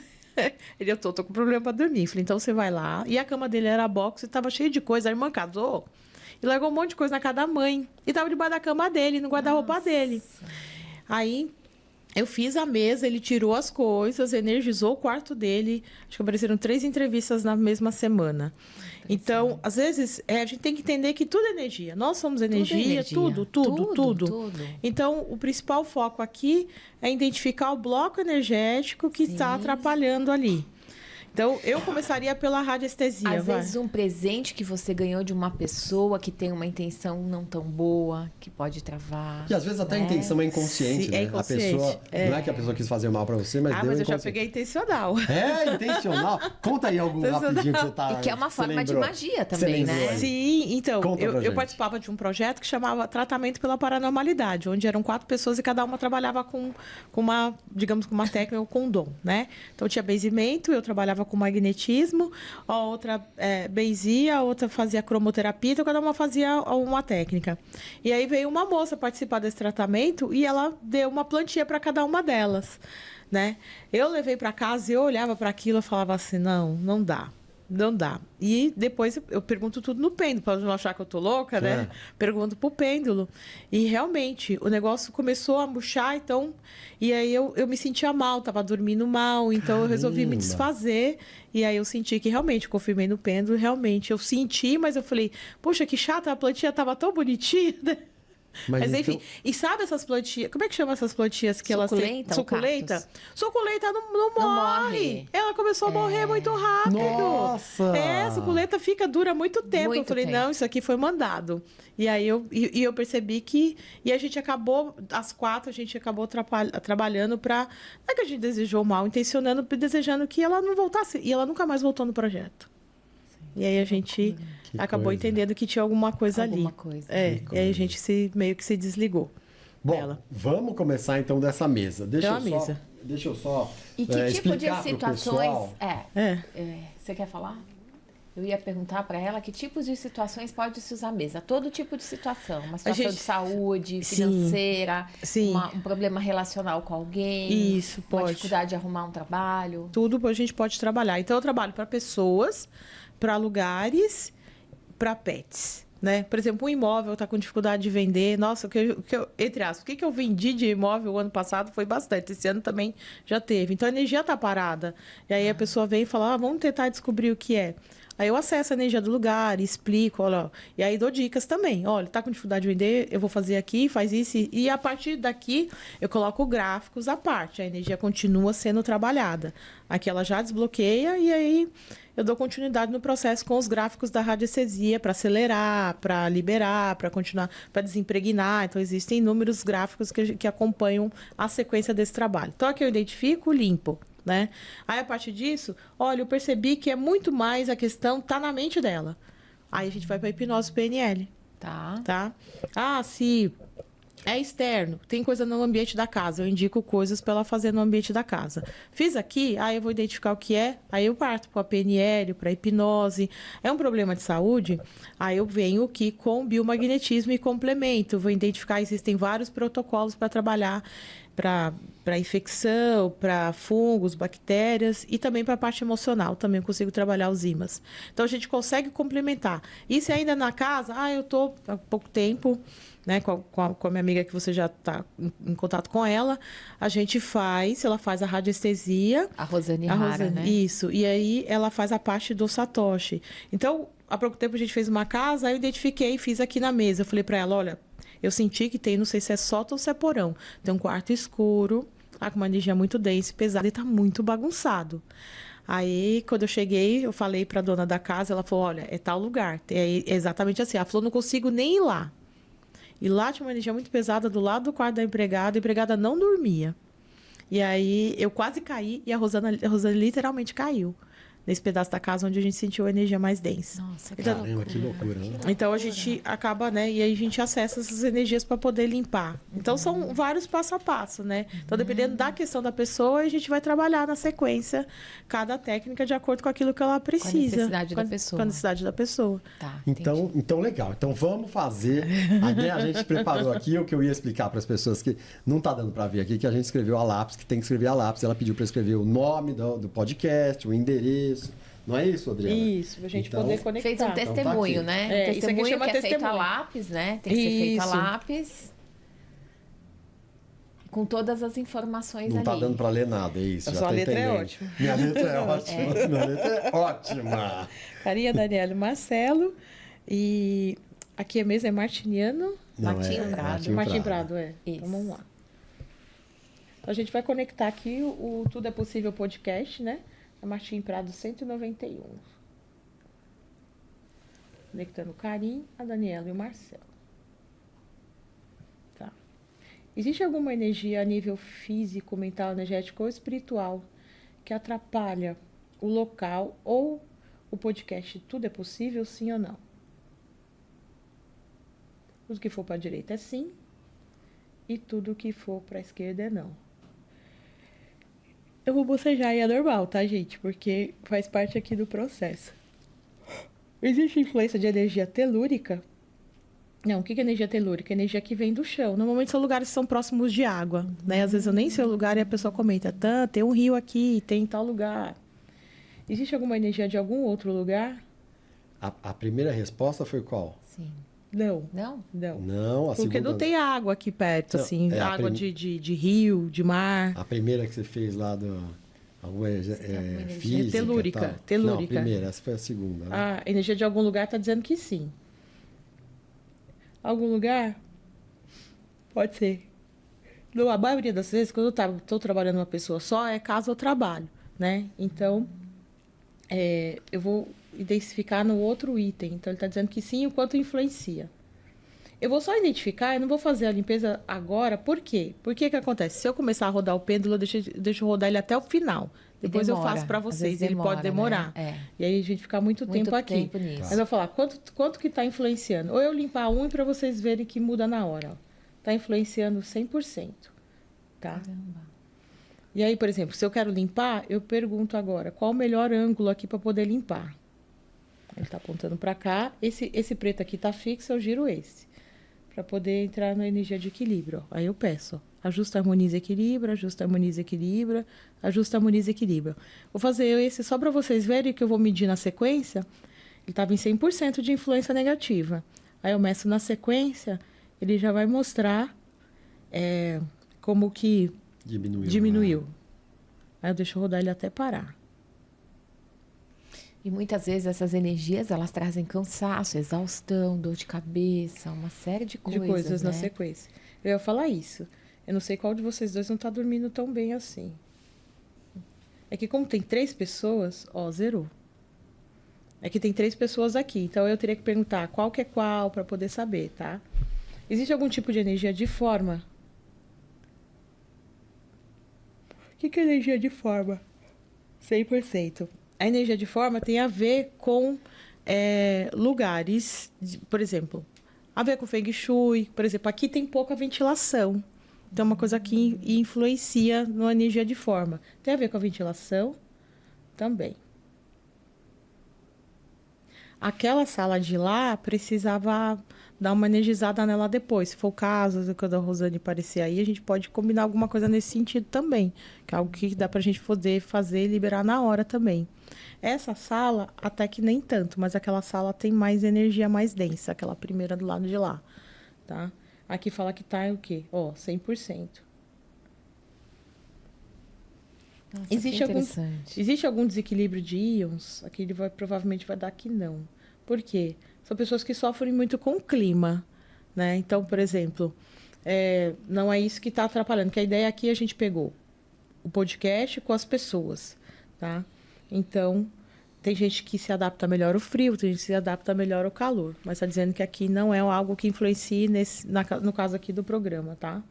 Ele, eu tô com problema para dormir. Falei, então você vai lá. E a cama dele era box e tava cheia de coisa. A irmã casou e largou um monte de coisa na casa da mãe. E tava debaixo da cama dele, no guarda-roupa dele. Aí eu fiz a mesa, ele tirou as coisas, energizou o quarto dele. Acho que apareceram 3 entrevistas na mesma semana. Então, às vezes, a gente tem que entender que tudo é energia. Nós somos energia, tudo. Então, o principal foco aqui é identificar o bloco energético que está atrapalhando ali. Então, eu começaria pela radiestesia. Às vezes, um presente que você ganhou de uma pessoa que tem uma intenção não tão boa, que pode travar. E às vezes até a intenção é inconsciente, Sim, né? é inconsciente. A pessoa, não é que a pessoa quis fazer mal pra você, mas deu mas eu já inconsciente. peguei intencional. É, intencional. Conta aí algum rapidinho que você tá... E que é uma você forma de lembrou. magia Você também, lembrou né? aí. Sim, então, Conta pra eu gente. participava de um projeto que chamava Tratamento pela Paranormalidade, onde eram 4 pessoas e cada uma trabalhava com uma, digamos, com uma técnica ou com um dom, né? Então, tinha benzimento, eu trabalhava com magnetismo, a outra benzia, a outra fazia cromoterapia, então cada uma fazia uma técnica. E aí veio uma moça participar desse tratamento e ela deu uma plantinha para cada uma delas, né? Eu levei para casa e eu olhava para aquilo e falava assim, não dá. Não dá. E depois eu pergunto tudo no pêndulo, para não achar que eu tô louca, né? Pergunto pro pêndulo. E realmente, o negócio começou a murchar, então... E aí eu me sentia mal, tava dormindo mal, então eu resolvi me desfazer. E aí eu senti que realmente, confirmei no pêndulo, realmente. Eu senti, mas eu falei, poxa, que chata, a plantinha tava tão bonitinha, né? Mas enfim, e sabe essas plantinhas? Como é que chama essas plantinhas que elas têm? Suculenta? Suculenta não morre. Ela começou a morrer muito rápido. Nossa! A suculenta dura muito tempo. Eu falei, não, isso aqui foi mandado. E aí eu percebi que... E a gente acabou, as 4, a gente acabou trabalhando para... Não é que a gente desejou mal, intencionando, desejando que ela não voltasse. E ela nunca mais voltou no projeto. E aí a gente acabou entendendo que tinha alguma coisa ali. Alguma coisa. E aí a gente meio que se desligou dela. Vamos começar então dessa mesa. Deixa eu só E que tipo de explicar pro situações... pessoal. Você quer falar? Eu ia perguntar para ela que tipos de situações pode se usar a mesa. Todo tipo de situação. Uma situação de saúde, financeira, um problema relacional com alguém. Isso, pode. Uma dificuldade de arrumar um trabalho. Tudo a gente pode trabalhar. Então, eu trabalho para pessoas, para lugares, para pets. Né? Por exemplo, um imóvel está com dificuldade de vender. Nossa, entre aspas, o que eu vendi de imóvel o ano passado foi bastante. Esse ano também já teve. Então, a energia está parada. E aí a pessoa vem e fala, vamos tentar descobrir o que é. Aí eu acesso a energia do lugar, explico, olha, e aí dou dicas também. Olha, tá com dificuldade de vender, eu vou fazer aqui, faz isso. E a partir daqui, eu coloco gráficos à parte. A energia continua sendo trabalhada. Aqui ela já desbloqueia e aí eu dou continuidade no processo com os gráficos da radiestesia para acelerar, para liberar, para continuar, para desempregnar. Então, existem inúmeros gráficos que acompanham a sequência desse trabalho. Então, aqui eu identifico, limpo. Né? Aí, a partir disso, olha, eu percebi que é muito mais a questão tá na mente dela. Aí a gente vai para hipnose PNL. Tá? Se é externo, tem coisa no ambiente da casa, eu indico coisas para ela fazer no ambiente da casa. Fiz aqui, aí eu vou identificar o que é, aí eu parto para a PNL, para hipnose. É um problema de saúde, aí eu venho aqui com biomagnetismo e complemento. Vou identificar, existem vários protocolos para trabalhar para infecção, para fungos, bactérias e também para a parte emocional. Também consigo trabalhar os ímãs. Então, a gente consegue complementar. E se ainda na casa, eu estou há pouco tempo, né, com a minha amiga que você já está em contato com ela, ela faz a radiestesia. A Rosane Hara, né? Isso. E aí, ela faz a parte do Satoshi. Então, há pouco tempo a gente fez uma casa, aí eu identifiquei e fiz aqui na mesa. Eu falei para ela, olha, eu senti que tem, não sei se é sótão ou se é porão. Tem um quarto escuro, com uma energia muito densa e pesada e tá muito bagunçado. Aí, quando eu cheguei, eu falei pra dona da casa, ela falou, olha, é tal lugar. É exatamente assim. Ela falou, não consigo nem ir lá. E lá tinha uma energia muito pesada do lado do quarto da empregada, a empregada não dormia. E aí, eu quase caí e a Rosane literalmente caiu. Nesse pedaço da casa onde a gente sentiu a energia mais densa. Nossa, caramba, que loucura, né? Então, a gente acaba, né? E aí a gente acessa essas energias para poder limpar. Então, são vários passo a passo, né? Então, dependendo da questão da pessoa, a gente vai trabalhar na sequência cada técnica de acordo com aquilo que ela precisa. Com a necessidade da pessoa. Com a necessidade da pessoa. Tá, então, legal. Então, vamos fazer. A gente preparou aqui o que eu ia explicar para as pessoas que não tá dando para ver aqui, que a gente escreveu a lápis, que tem que escrever a lápis. Ela pediu para escrever o nome do podcast, o endereço. Não é isso, Adriana? Isso, pra gente poder conectar. Fez um testemunho, né? Um testemunho isso aqui que é feito a lápis, né? Tem que ser feito a lápis. Com todas as informações não ali. Não tá dando para ler nada, é isso. Sua letra é ótima. Minha letra é ótima. Minha letra é ótima. Carinha, Daniela e Marcelo. E aqui mesmo é Martiniano. Martim Prado. Martim Prado, Isso. Então, vamos lá. Então, a gente vai conectar aqui o Tudo é Possível podcast, né? A Martim Prado 191. Conectando o Carim, a Daniela e o Marcelo. Tá. Existe alguma energia a nível físico, mental, energético ou espiritual que atrapalha o local ou o podcast Tudo é Possível, sim ou não? Tudo que for para a direita é sim e tudo que for para a esquerda é não. Eu vou bocejar e é normal, tá, gente? Porque faz parte aqui do processo. Existe influência de energia telúrica? Não, o que é energia telúrica? Energia que vem do chão. Normalmente são lugares que são próximos de água, né? Às vezes eu nem sei o lugar e a pessoa comenta, tem um rio aqui, tem tal lugar. Existe alguma energia de algum outro lugar? A primeira resposta foi qual? Sim. Não. Não, porque não tem água aqui perto, assim. Água de rio, de mar. A primeira que você fez lá alguma física. Telúrica. Não, a primeira, essa foi a segunda. Né? A energia de algum lugar está dizendo que sim. Algum lugar? Pode ser. Não, a maioria das vezes, quando eu estou trabalhando uma pessoa só, é casa ou trabalho, né? Então, eu vou identificar no outro item. Então, ele está dizendo que sim, o quanto influencia. Eu vou só identificar, eu não vou fazer a limpeza agora. Por quê? Porque que acontece? Se eu começar a rodar o pêndulo, eu deixo rodar ele até o final. Depois eu faço para vocês. Ele pode demorar. Né? E aí a gente fica muito tempo aqui. Nisso. Mas eu vou falar, quanto que está influenciando? Ou eu limpar a unha para vocês verem que muda na hora. Está influenciando 100%. Tá? Caramba. E aí, por exemplo, se eu quero limpar, eu pergunto agora, qual o melhor ângulo aqui para poder limpar? Ele está apontando para cá. Esse preto aqui está fixo, eu giro esse. Para poder entrar na energia de equilíbrio. Ó. Aí eu peço, ó, ajusta, harmoniza, equilibra, ajusta, harmoniza, equilibra, ajusta, harmoniza, equilibra. Vou fazer esse só para vocês verem que eu vou medir na sequência. Ele estava em 100% de influência negativa. Aí eu meço na sequência, ele já vai mostrar como que diminuiu. Né? Aí eu deixo rodar ele até parar. E muitas vezes essas energias, elas trazem cansaço, exaustão, dor de cabeça, uma série de coisas. De coisas, né? Na sequência. Eu ia falar isso. Eu não sei qual de vocês dois não está dormindo tão bem assim. É que como tem 3 pessoas, ó, zerou. É que tem 3 pessoas aqui. Então eu teria que perguntar qual que é qual para poder saber, tá? Existe algum tipo de energia de forma? O que é energia de forma? 100%. A energia de forma tem a ver com lugares, por exemplo, a ver com Feng Shui. Por exemplo, aqui tem pouca ventilação. Então, é uma coisa que influencia na energia de forma. Tem a ver com a ventilação também. Aquela sala de lá precisava dar uma energizada nela depois. Se for o caso, quando a Rosane aparecer aí, a gente pode combinar alguma coisa nesse sentido também. Que é algo que dá pra gente poder fazer e liberar na hora também. Essa sala, até que nem tanto, mas aquela sala tem mais energia mais densa, aquela primeira do lado de lá, tá? Aqui fala que tá o quê? Ó, 100%. Nossa, existe algum desequilíbrio de íons? Aqui ele provavelmente vai dar que não. Por quê? São pessoas que sofrem muito com o clima, né? Então, por exemplo, não é isso que está atrapalhando, que a ideia aqui a gente pegou o podcast com as pessoas, tá? Então, tem gente que se adapta melhor ao frio, tem gente que se adapta melhor ao calor. Mas está dizendo que aqui não é algo que influencie no caso aqui do programa, tá?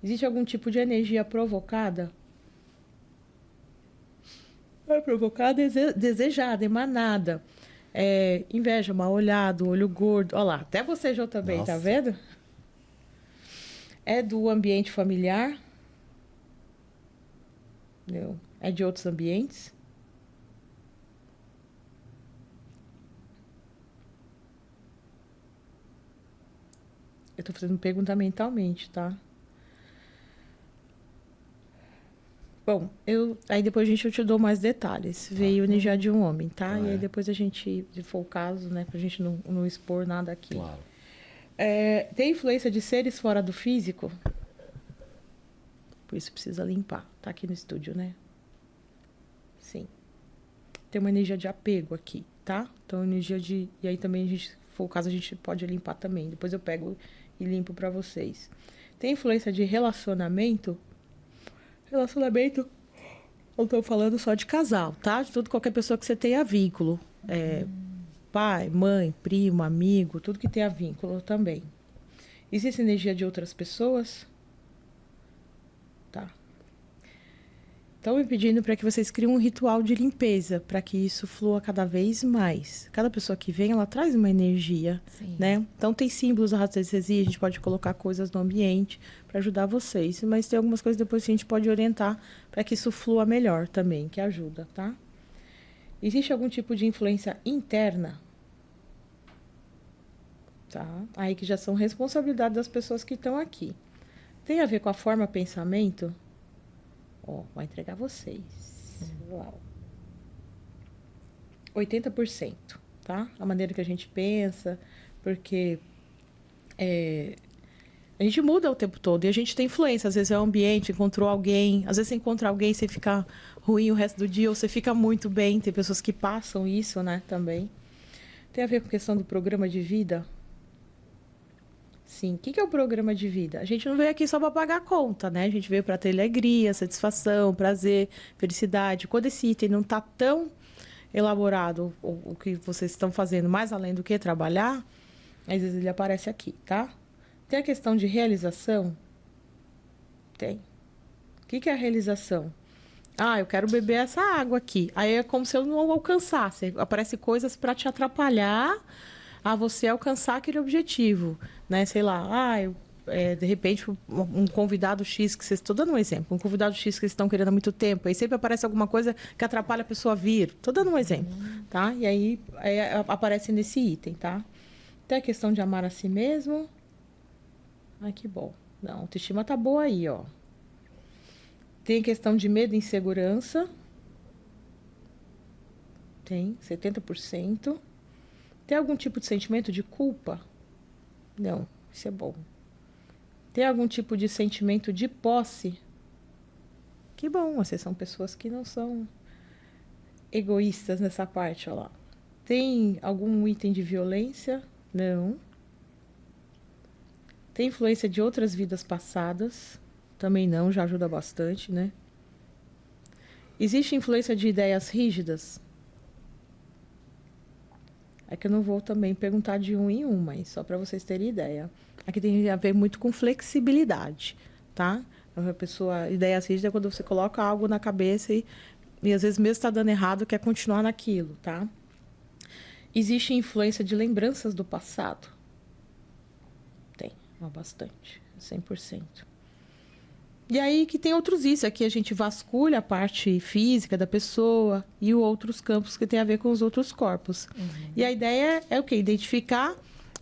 Existe algum tipo de energia provocada? Provocada, desejada, emanada. Inveja, mal olhado, olho gordo. Olha lá, até você, Jô, também, tá vendo? É do ambiente familiar? Não. É de outros ambientes? Eu tô fazendo pergunta mentalmente, tá? Bom, aí depois eu te dou mais detalhes. Veio energia de um homem, tá? E aí depois a gente, se for o caso, né? Pra gente não expor nada aqui. Claro. Tem influência de seres fora do físico? Por isso precisa limpar. Tá aqui no estúdio, né? Sim. Tem uma energia de apego aqui, tá? Então, energia de... E aí também, se for o caso, a gente pode limpar também. Depois eu pego e limpo pra vocês. Tem influência de relacionamento? Relacionamento, eu estou falando só de casal, tá? De qualquer pessoa que você tenha vínculo. Pai, mãe, primo, amigo, tudo que tenha vínculo também. Existe energia de outras pessoas? Tá. Estão me pedindo para que vocês criem um ritual de limpeza, para que isso flua cada vez mais. Cada pessoa que vem, ela traz uma energia, né? Então, tem símbolos da radiestesia, a gente pode colocar coisas no ambiente para ajudar vocês. Mas tem algumas coisas depois que a gente pode orientar para que isso flua melhor também, que ajuda, tá? Existe algum tipo de influência interna? Tá? Aí que já são responsabilidade das pessoas que estão aqui. Tem a ver com a forma pensamento? Ó, vai entregar vocês. Uau. 80%, tá? A maneira que a gente pensa, porque a gente muda o tempo todo e a gente tem influência. Às vezes é o ambiente, encontrou alguém. Às vezes você encontra alguém e você fica ruim o resto do dia ou você fica muito bem. Tem pessoas que passam isso, né, também. Tem a ver com a questão do programa de vida? Sim. O que é o programa de vida? A gente não veio aqui só para pagar a conta, né? A gente veio para ter alegria, satisfação, prazer, felicidade. Quando esse item não está tão elaborado, o que vocês estão fazendo mais além do que trabalhar, Às vezes ele aparece aqui, tá? Tem a questão de realização? Tem. O que é a realização? Eu quero beber essa água aqui. Aí é como se eu não alcançasse. Aparecem coisas para te atrapalhar a você alcançar aquele objetivo, né? Sei lá, de repente, um convidado X, que vocês... Estou dando um exemplo. Um convidado X que vocês estão querendo há muito tempo. Aí sempre aparece alguma coisa que atrapalha a pessoa a vir. Estou dando um exemplo, tá? E aí aparece nesse item, tá? Tem a questão de amar a si mesmo. Ai, que bom. Não, a autoestima tá boa aí, ó. Tem a questão de medo e insegurança. Tem, 70%. Tem algum tipo de sentimento de culpa? Não, isso é bom. Tem algum tipo de sentimento de posse? Que bom, vocês são pessoas que não são egoístas nessa parte, ó lá. Tem algum item de violência? Não. Tem influência de outras vidas passadas? Também não, já ajuda bastante, né? Existe influência de ideias rígidas? É que eu não vou também perguntar de um em um, mas só para vocês terem ideia. Aqui tem a ver muito com flexibilidade, tá? A pessoa, ideias rígidas é quando você coloca algo na cabeça e às vezes mesmo está dando errado, quer continuar naquilo, tá? Existe influência de lembranças do passado? Tem, bastante, 100%. E aí que tem outros isso, aqui a gente vasculha a parte física da pessoa e outros campos que tem a ver com os outros corpos. E a ideia é o quê? Identificar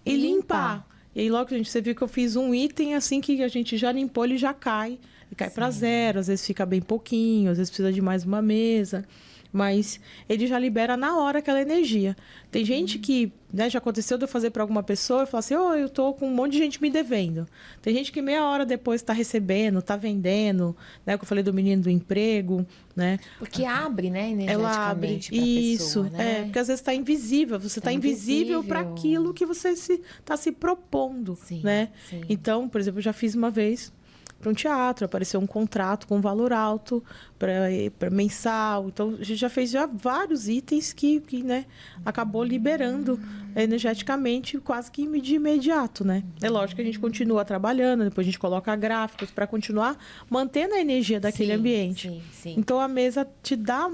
e limpar. E aí logo você viu que eu fiz um item assim que a gente já limpou, ele já cai. E cai para zero, às vezes fica bem pouquinho, às vezes precisa de mais uma mesa. Mas ele já libera na hora aquela energia. Tem gente que, né, já aconteceu de eu fazer para alguma pessoa e falar assim, eu tô com um monte de gente me devendo. Tem gente que meia hora depois está recebendo, está vendendo, né? Que eu falei do menino do emprego, né? Porque abre, né, ela abre isso, pessoa, né? Porque às vezes está invisível. Você está invisível para aquilo que você está se propondo, né? Sim. Então, por exemplo, eu já fiz uma vez para um teatro, apareceu um contrato com valor alto para mensal. Então, a gente já fez vários itens que né, acabou liberando energeticamente quase que de imediato, né? É lógico que a gente continua trabalhando, depois a gente coloca gráficos para continuar mantendo a energia daquele ambiente. Sim. Então, a mesa te dá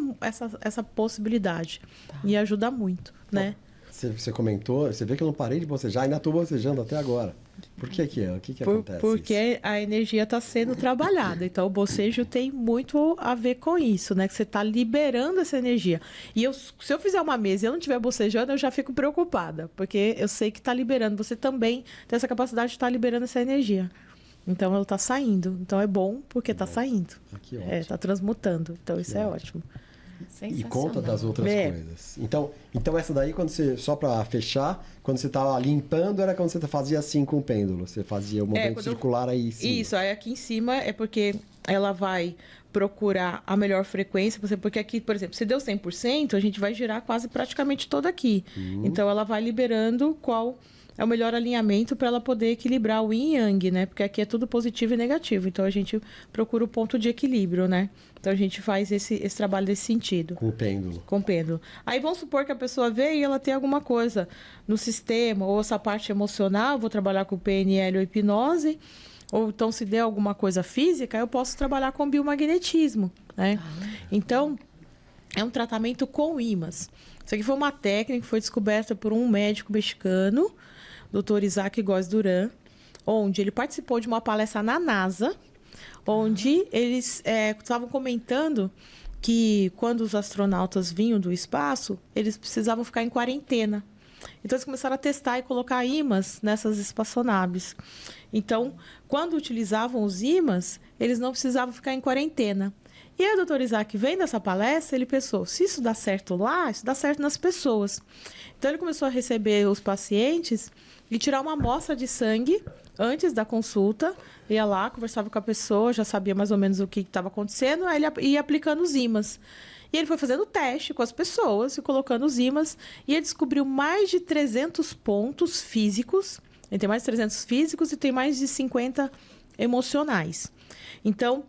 essa possibilidade e ajuda muito, né? Você comentou, você vê que eu não parei de bocejar, ainda estou bocejando até agora. Por que que é? O que acontece? Porque a energia está sendo trabalhada. Então, o bocejo tem muito a ver com isso, né? Que você está liberando essa energia. E se eu fizer uma mesa e eu não estiver bocejando, eu já fico preocupada. Porque eu sei que está liberando. Você também tem essa capacidade de estar liberando essa energia. Então, ela está saindo. Então, é bom porque está saindo. Que ótimo. Está transmutando. Então, isso é ótimo. E conta das outras coisas. Então essa daí, só para fechar, quando você estava limpando, era quando você fazia assim com o pêndulo. Você fazia o movimento circular aí em cima. Isso, aí aqui em cima é porque ela vai procurar a melhor frequência, porque aqui, por exemplo, se deu 100%, a gente vai girar quase praticamente toda aqui. Então ela vai liberando qual é o melhor alinhamento para ela poder equilibrar o yin e yang, né? Porque aqui é tudo positivo e negativo. Então a gente procura o ponto de equilíbrio, né? Então a gente faz esse trabalho nesse sentido. Com o pêndulo. Com o pêndulo. Aí vamos supor que a pessoa vê e ela tem alguma coisa no sistema, ou essa parte emocional, vou trabalhar com PNL ou hipnose, ou então se der alguma coisa física, eu posso trabalhar com biomagnetismo, né? Então, é um tratamento com ímãs. Isso aqui foi uma técnica que foi descoberta por um médico mexicano, Dr. Isaac Góes Duran, onde ele participou de uma palestra na NASA, onde eles estavam comentando que quando os astronautas vinham do espaço, eles precisavam ficar em quarentena. Então, eles começaram a testar e colocar ímãs nessas espaçonaves. Então, quando utilizavam os ímãs, eles não precisavam ficar em quarentena. E aí o doutor Isaac, vendo essa palestra, ele pensou, se isso dá certo lá, isso dá certo nas pessoas. Então, ele começou a receber os pacientes e tirar uma amostra de sangue antes da consulta. Ia lá, conversava com a pessoa, já sabia mais ou menos o que estava acontecendo, aí ele ia aplicando os ímãs. E ele foi fazendo teste com as pessoas e colocando os ímãs, e ele descobriu mais de 300 pontos físicos. Ele tem mais de 300 físicos e tem mais de 50 emocionais. Então,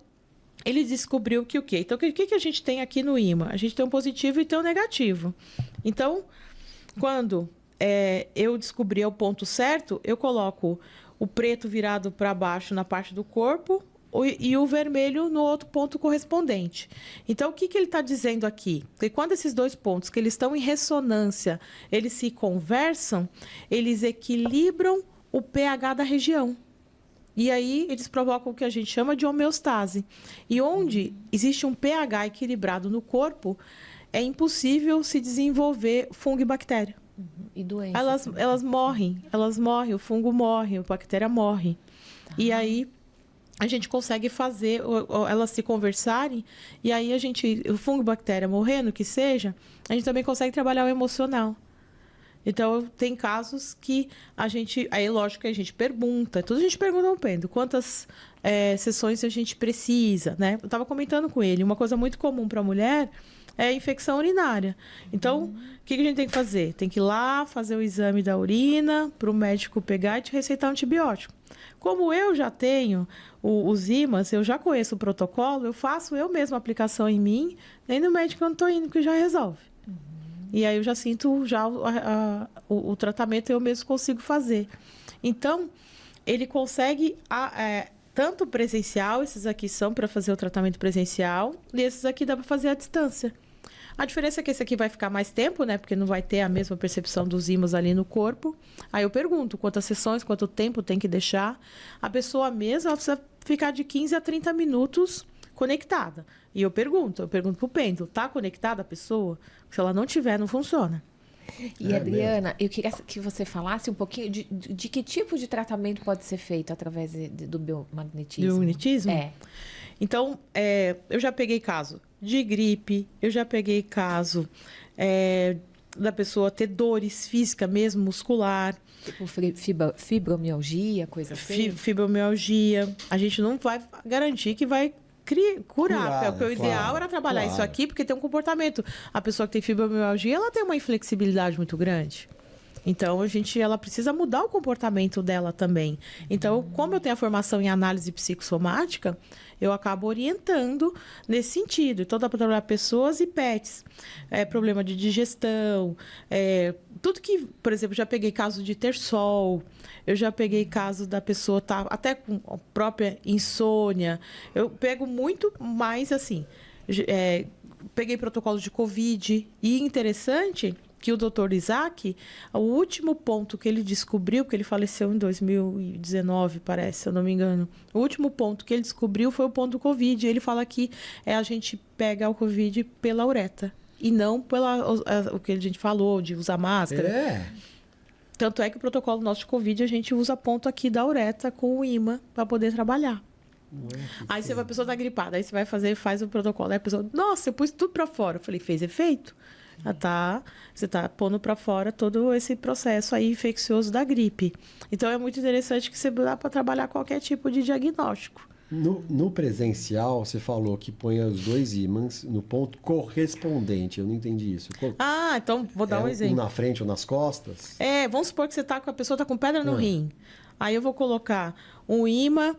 ele descobriu que o quê? Então, o que a gente tem aqui no ímã? A gente tem um positivo e tem um negativo. Então, quando eu descobrir o ponto certo, eu coloco o preto virado para baixo na parte do corpo e o vermelho no outro ponto correspondente. Então, o que ele está dizendo aqui? Que quando esses dois pontos, que eles estão em ressonância, eles se conversam, eles equilibram o pH da região. E aí, eles provocam o que a gente chama de homeostase. E onde existe um pH equilibrado no corpo, é impossível se desenvolver fungo e bactéria. E doenças. Elas morrem, o fungo morre, a bactéria morre. Tá. E aí, a gente consegue fazer elas se conversarem, e aí o fungo e bactéria morrendo, que seja, a gente também consegue trabalhar o emocional. Então, tem casos que aí lógico que a gente pergunta, tudo a gente pergunta ao Pendo, quantas sessões a gente precisa, né? Eu estava comentando com ele, uma coisa muito comum para a mulher é a infecção urinária. Então, o que a gente tem que fazer? Tem que ir lá fazer o exame da urina, para o médico pegar e te receitar um antibiótico. Como eu já tenho os ímãs, eu já conheço o protocolo, eu faço eu mesma a aplicação em mim, nem no médico eu não estou indo, que já resolve. E aí eu já sinto o tratamento, eu mesmo consigo fazer. Então, ele consegue tanto presencial, esses aqui são para fazer o tratamento presencial, e esses aqui dá para fazer à distância. A diferença é que esse aqui vai ficar mais tempo, né? Porque não vai ter a mesma percepção dos ímãs ali no corpo. Aí eu pergunto quantas sessões, quanto tempo tem que deixar. A pessoa mesma ela precisa ficar de 15 a 30 minutos conectada. E eu pergunto pro pêndulo, tá conectada a pessoa? Se ela não tiver, não funciona. E Adriana, eu queria que você falasse um pouquinho de que tipo de tratamento pode ser feito através do biomagnetismo. Biomagnetismo? Então, eu já peguei caso de gripe, eu já peguei caso da pessoa ter dores físicas mesmo, muscular. Tipo fibromialgia, coisa assim? Fibromialgia. A gente não vai garantir que vai curar, porque o ideal era trabalhar isso aqui, porque tem um comportamento. A pessoa que tem fibromialgia, ela tem uma inflexibilidade muito grande. Então, ela precisa mudar o comportamento dela também. Então, como eu tenho a formação em análise psicossomática, eu acabo orientando nesse sentido. Então, dá para trabalhar pessoas e pets. Problema de digestão, tudo que, por exemplo, já peguei caso de ter sol, eu já peguei caso da pessoa estar até com a própria insônia. Eu pego muito mais assim. Peguei protocolo de Covid. E interessante que o Dr. Isaac, o último ponto que ele descobriu, porque ele faleceu em 2019, parece, se eu não me engano. O último ponto que ele descobriu foi o ponto do Covid. Ele fala que a gente pega o Covid pela uretra. E não o que a gente falou, de usar máscara. Tanto é que o protocolo nosso de Covid, a gente usa ponto aqui da uretra com o imã para poder trabalhar. Aí a pessoa tá gripada, aí você faz o protocolo. Aí a pessoa, nossa, eu pus tudo para fora. Eu falei, fez efeito? Você está pondo para fora todo esse processo aí infeccioso da gripe. Então, é muito interessante que você dá para trabalhar qualquer tipo de diagnóstico. No presencial, você falou que põe os dois ímãs no ponto correspondente. Eu não entendi isso. Então, vou dar um exemplo. Um na frente ou nas costas? Vamos supor que a pessoa está com pedra no rim. Aí eu vou colocar um ímã.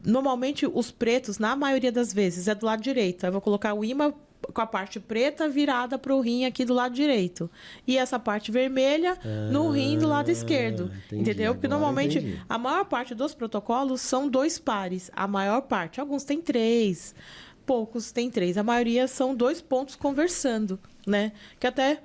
Normalmente, os pretos, na maioria das vezes, é do lado direito. Aí eu vou colocar o ímã com a parte preta virada para o rim aqui do lado direito. E essa parte vermelha no rim do lado esquerdo. Entendi, entendeu? Porque normalmente a maior parte dos protocolos são 2 pares. A maior parte. Alguns têm 3, poucos têm 3. A maioria são 2 pontos conversando, né? Que até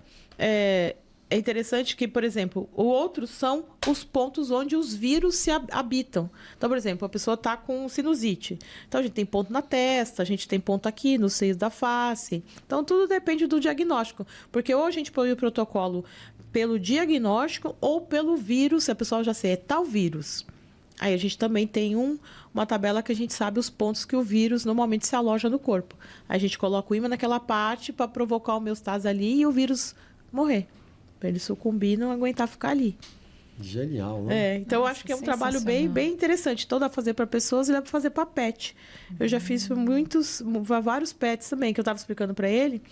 é interessante que, por exemplo, o outro são os pontos onde os vírus se habitam. Então, por exemplo, a pessoa está com sinusite. Então, a gente tem ponto na testa, a gente tem ponto aqui no seio da face. Então, tudo depende do diagnóstico. Porque ou a gente põe o protocolo pelo diagnóstico ou pelo vírus, se a pessoa já sei, é tal vírus. Aí a gente também tem uma tabela que a gente sabe os pontos que o vírus normalmente se aloja no corpo. Aí a gente coloca o ímã naquela parte para provocar a homeostase ali e o vírus morrer. Para ele sucumbir e não aguentar ficar ali. Genial, né? Então eu acho que é um trabalho bem interessante. Então dá para fazer para pessoas e dá para fazer para pet. Eu já fiz vários pets também, que eu estava explicando para ele.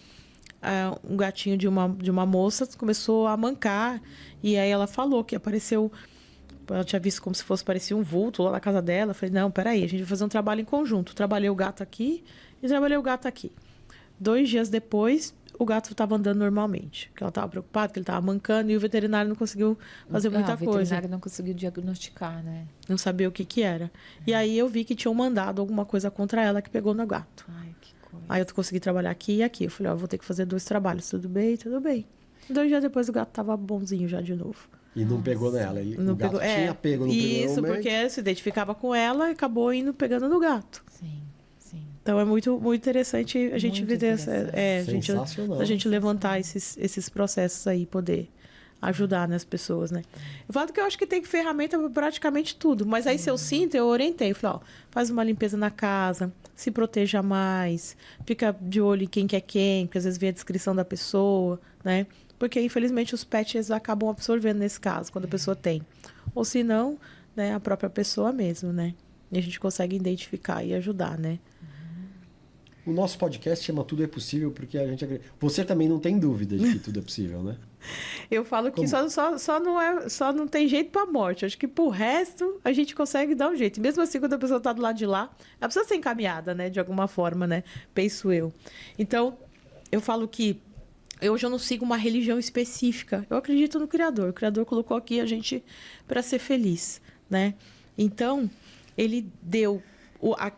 Um gatinho de uma moça começou a mancar. E aí ela falou que apareceu... Ela tinha visto como se parecia um vulto lá na casa dela. Eu falei, não, peraí, a gente vai fazer um trabalho em conjunto. Trabalhei o gato aqui e trabalhei o gato aqui. 2 dias depois, o gato estava andando normalmente. Porque ela estava preocupada, que ele estava mancando e o veterinário não conseguiu fazer muita coisa. O veterinário não conseguiu diagnosticar, né? Não sabia o que era. E aí eu vi que tinham mandado alguma coisa contra ela que pegou no gato. Ai, que coisa. Aí eu consegui trabalhar aqui e aqui. Eu falei, ó, vou ter que fazer 2 trabalhos. Tudo bem, tudo bem. 2 dias depois o gato estava bonzinho já de novo. E não pegou nela. O gato tinha pego no primeiro Isso, porque se identificava com ela e acabou indo pegando no gato. Sim. Então é muito, muito interessante a gente ver a gente levantar esses processos aí, poder ajudar nas pessoas, né? Eu falo que eu acho que tem ferramenta para praticamente tudo, mas aí se eu sinto, eu orientei, eu falo, ó, faz uma limpeza na casa, se proteja mais, fica de olho em quem que é quem, porque às vezes vê a descrição da pessoa, né? Porque infelizmente os pets acabam absorvendo nesse caso, quando a pessoa tem. Ou se não, né, a própria pessoa mesmo, né? E a gente consegue identificar e ajudar, né? O nosso podcast chama Tudo é Possível porque a gente... Você também não tem dúvida de que tudo é possível, né? Eu falo que só não tem jeito para a morte. Acho que pro resto a gente consegue dar um jeito. E mesmo assim, quando a pessoa está do lado de lá, ela precisa ser encaminhada, né? De alguma forma, né? Penso eu. Então, eu falo que hoje eu não sigo uma religião específica. Eu acredito no Criador. O Criador colocou aqui a gente para ser feliz, né? Então, ele deu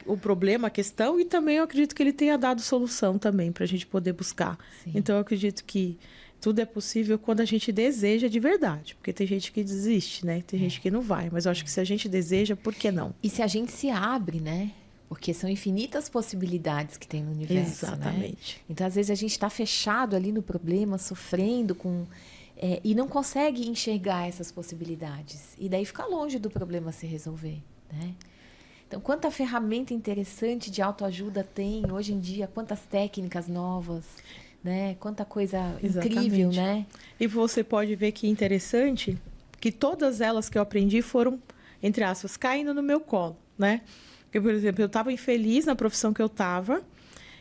o problema, a questão, e também eu acredito que ele tenha dado solução também para a gente poder buscar. Sim. Então, eu acredito que tudo é possível quando a gente deseja de verdade. Porque tem gente que desiste, né? Tem gente que não vai. Mas eu acho que se a gente deseja, por que não? E se a gente se abre, né? Porque são infinitas possibilidades que tem no universo. Exatamente. Né? Então, às vezes, a gente está fechado ali no problema, sofrendo com... e não consegue enxergar essas possibilidades. E daí fica longe do problema se resolver, né? Então, quanta ferramenta interessante de autoajuda tem hoje em dia, quantas técnicas novas, né? Quanta coisa incrível, né? E você pode ver que interessante que todas elas que eu aprendi foram, entre aspas, caindo no meu colo, né? Porque, por exemplo, eu estava infeliz na profissão que eu estava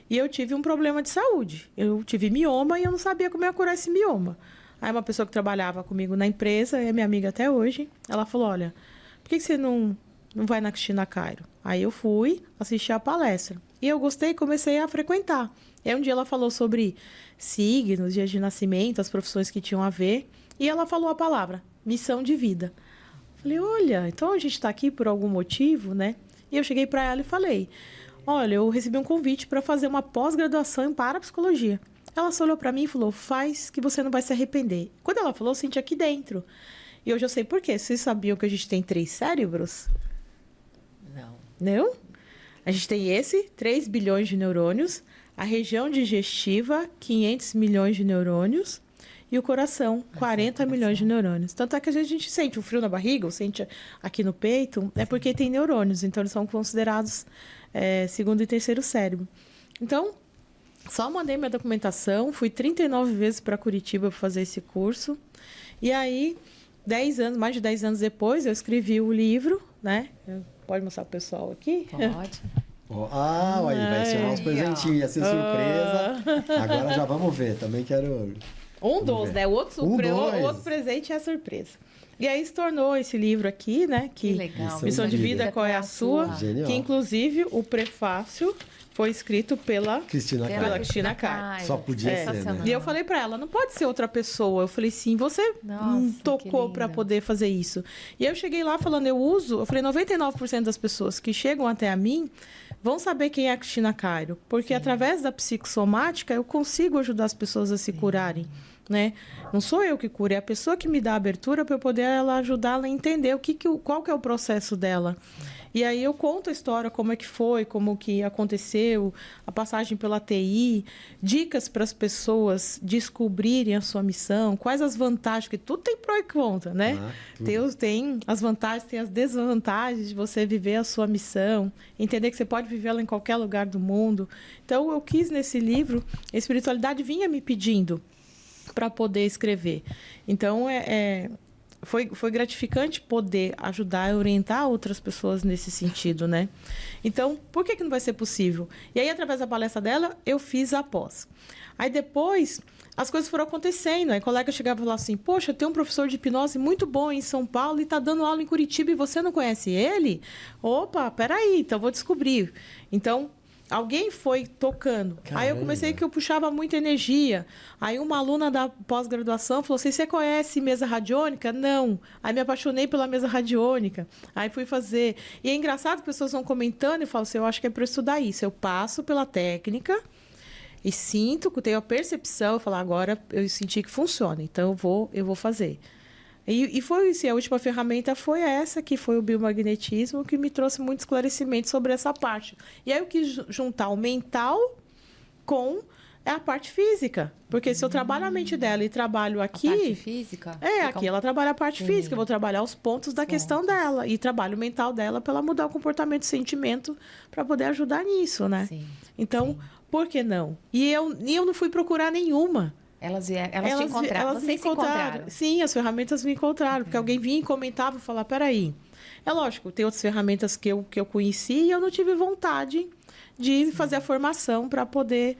e eu tive um problema de saúde. Eu tive mioma e eu não sabia como ia curar esse mioma. Aí uma pessoa que trabalhava comigo na empresa, é minha amiga até hoje, ela falou, olha, por que você não vai na Cristina Cairo? Aí eu fui assistir a palestra. E eu gostei e comecei a frequentar. E aí um dia ela falou sobre signos, dias de nascimento, as profissões que tinham a ver. E ela falou a palavra, missão de vida. Falei, olha, então a gente está aqui por algum motivo, né? E eu cheguei para ela e falei, olha, eu recebi um convite para fazer uma pós-graduação em parapsicologia. Ela só olhou para mim e falou, faz que você não vai se arrepender. Quando ela falou, eu senti aqui dentro. E hoje eu sei por quê. Vocês sabiam que a gente tem 3 cérebros? Não? A gente tem 3 bilhões de neurônios, a região digestiva, 500 milhões de neurônios, e o coração, 40 milhões de neurônios. Tanto é que a gente sente um frio na barriga, ou sente aqui no peito, é porque tem neurônios. Então, eles são considerados segundo e terceiro cérebro. Então, só mandei minha documentação, fui 39 vezes para Curitiba para fazer esse curso. E aí, mais de 10 anos depois, eu escrevi o livro, né? Pode mostrar para o pessoal aqui? Pode. Vai ser o nosso presentinho, ia ser surpresa. Agora já vamos ver, também quero... né? O outro presente é a surpresa. E aí se tornou esse livro aqui, né? Que legal. Missão de Vida, qual é a sua? Genial. Que inclusive o prefácio foi escrito pela Cristina Cairo. Só podia ser, né? E eu falei para ela, não pode ser outra pessoa. Eu falei, sim, você tocou para poder fazer isso. E aí eu cheguei lá falando, eu falei, 99% das pessoas que chegam até a mim vão saber quem é a Cristina Cairo. Porque através da psicossomática eu consigo ajudar as pessoas a se curarem. Né? Não sou eu que curo, é a pessoa que me dá a abertura para eu poder ajudá-la a entender qual que é o processo dela. E aí eu conto a história, como é que foi, como que aconteceu, a passagem pela TI, dicas para as pessoas descobrirem a sua missão, quais as vantagens, porque tudo tem pró e contra, né? Tem as vantagens, tem as desvantagens de você viver a sua missão, entender que você pode vivê-la em qualquer lugar do mundo. Então eu quis nesse livro, a espiritualidade vinha me pedindo para poder escrever. Então, foi gratificante poder ajudar e orientar outras pessoas nesse sentido, né? Então, por que não vai ser possível? E aí, através da palestra dela, eu fiz a pós. Aí, depois, as coisas foram acontecendo. Aí, a colega chegava e falava assim, poxa, tem um professor de hipnose muito bom em São Paulo e está dando aula em Curitiba e você não conhece ele? Opa, peraí, então vou descobrir. Então, Alguém foi tocando. Caramba. Aí eu comecei que eu puxava muita energia. Aí uma aluna da pós-graduação falou assim, você conhece mesa radiônica? Não. Aí me apaixonei pela mesa radiônica. Aí fui fazer. E é engraçado, as pessoas vão comentando e falam assim, eu acho que é para estudar isso. Eu passo pela técnica e sinto, tenho a percepção, eu falo, agora eu senti que funciona, então eu vou fazer. E foi isso, a última ferramenta foi essa, que foi o biomagnetismo, que me trouxe muito esclarecimento sobre essa parte. E aí eu quis juntar o mental com a parte física. Porque se eu trabalho a mente dela e trabalho aqui... A parte física? Aqui ela trabalha a parte física, eu vou trabalhar os pontos da questão dela. E trabalho o mental dela para ela mudar o comportamento e sentimento para poder ajudar nisso, né? Sim. Então, por que não? E eu não fui procurar nenhuma. Elas te encontraram? Elas me encontraram. Sim, as ferramentas me encontraram. Porque alguém vinha e comentava e falava, peraí. É lógico, tem outras ferramentas que eu conheci e eu não tive vontade de fazer a formação para poder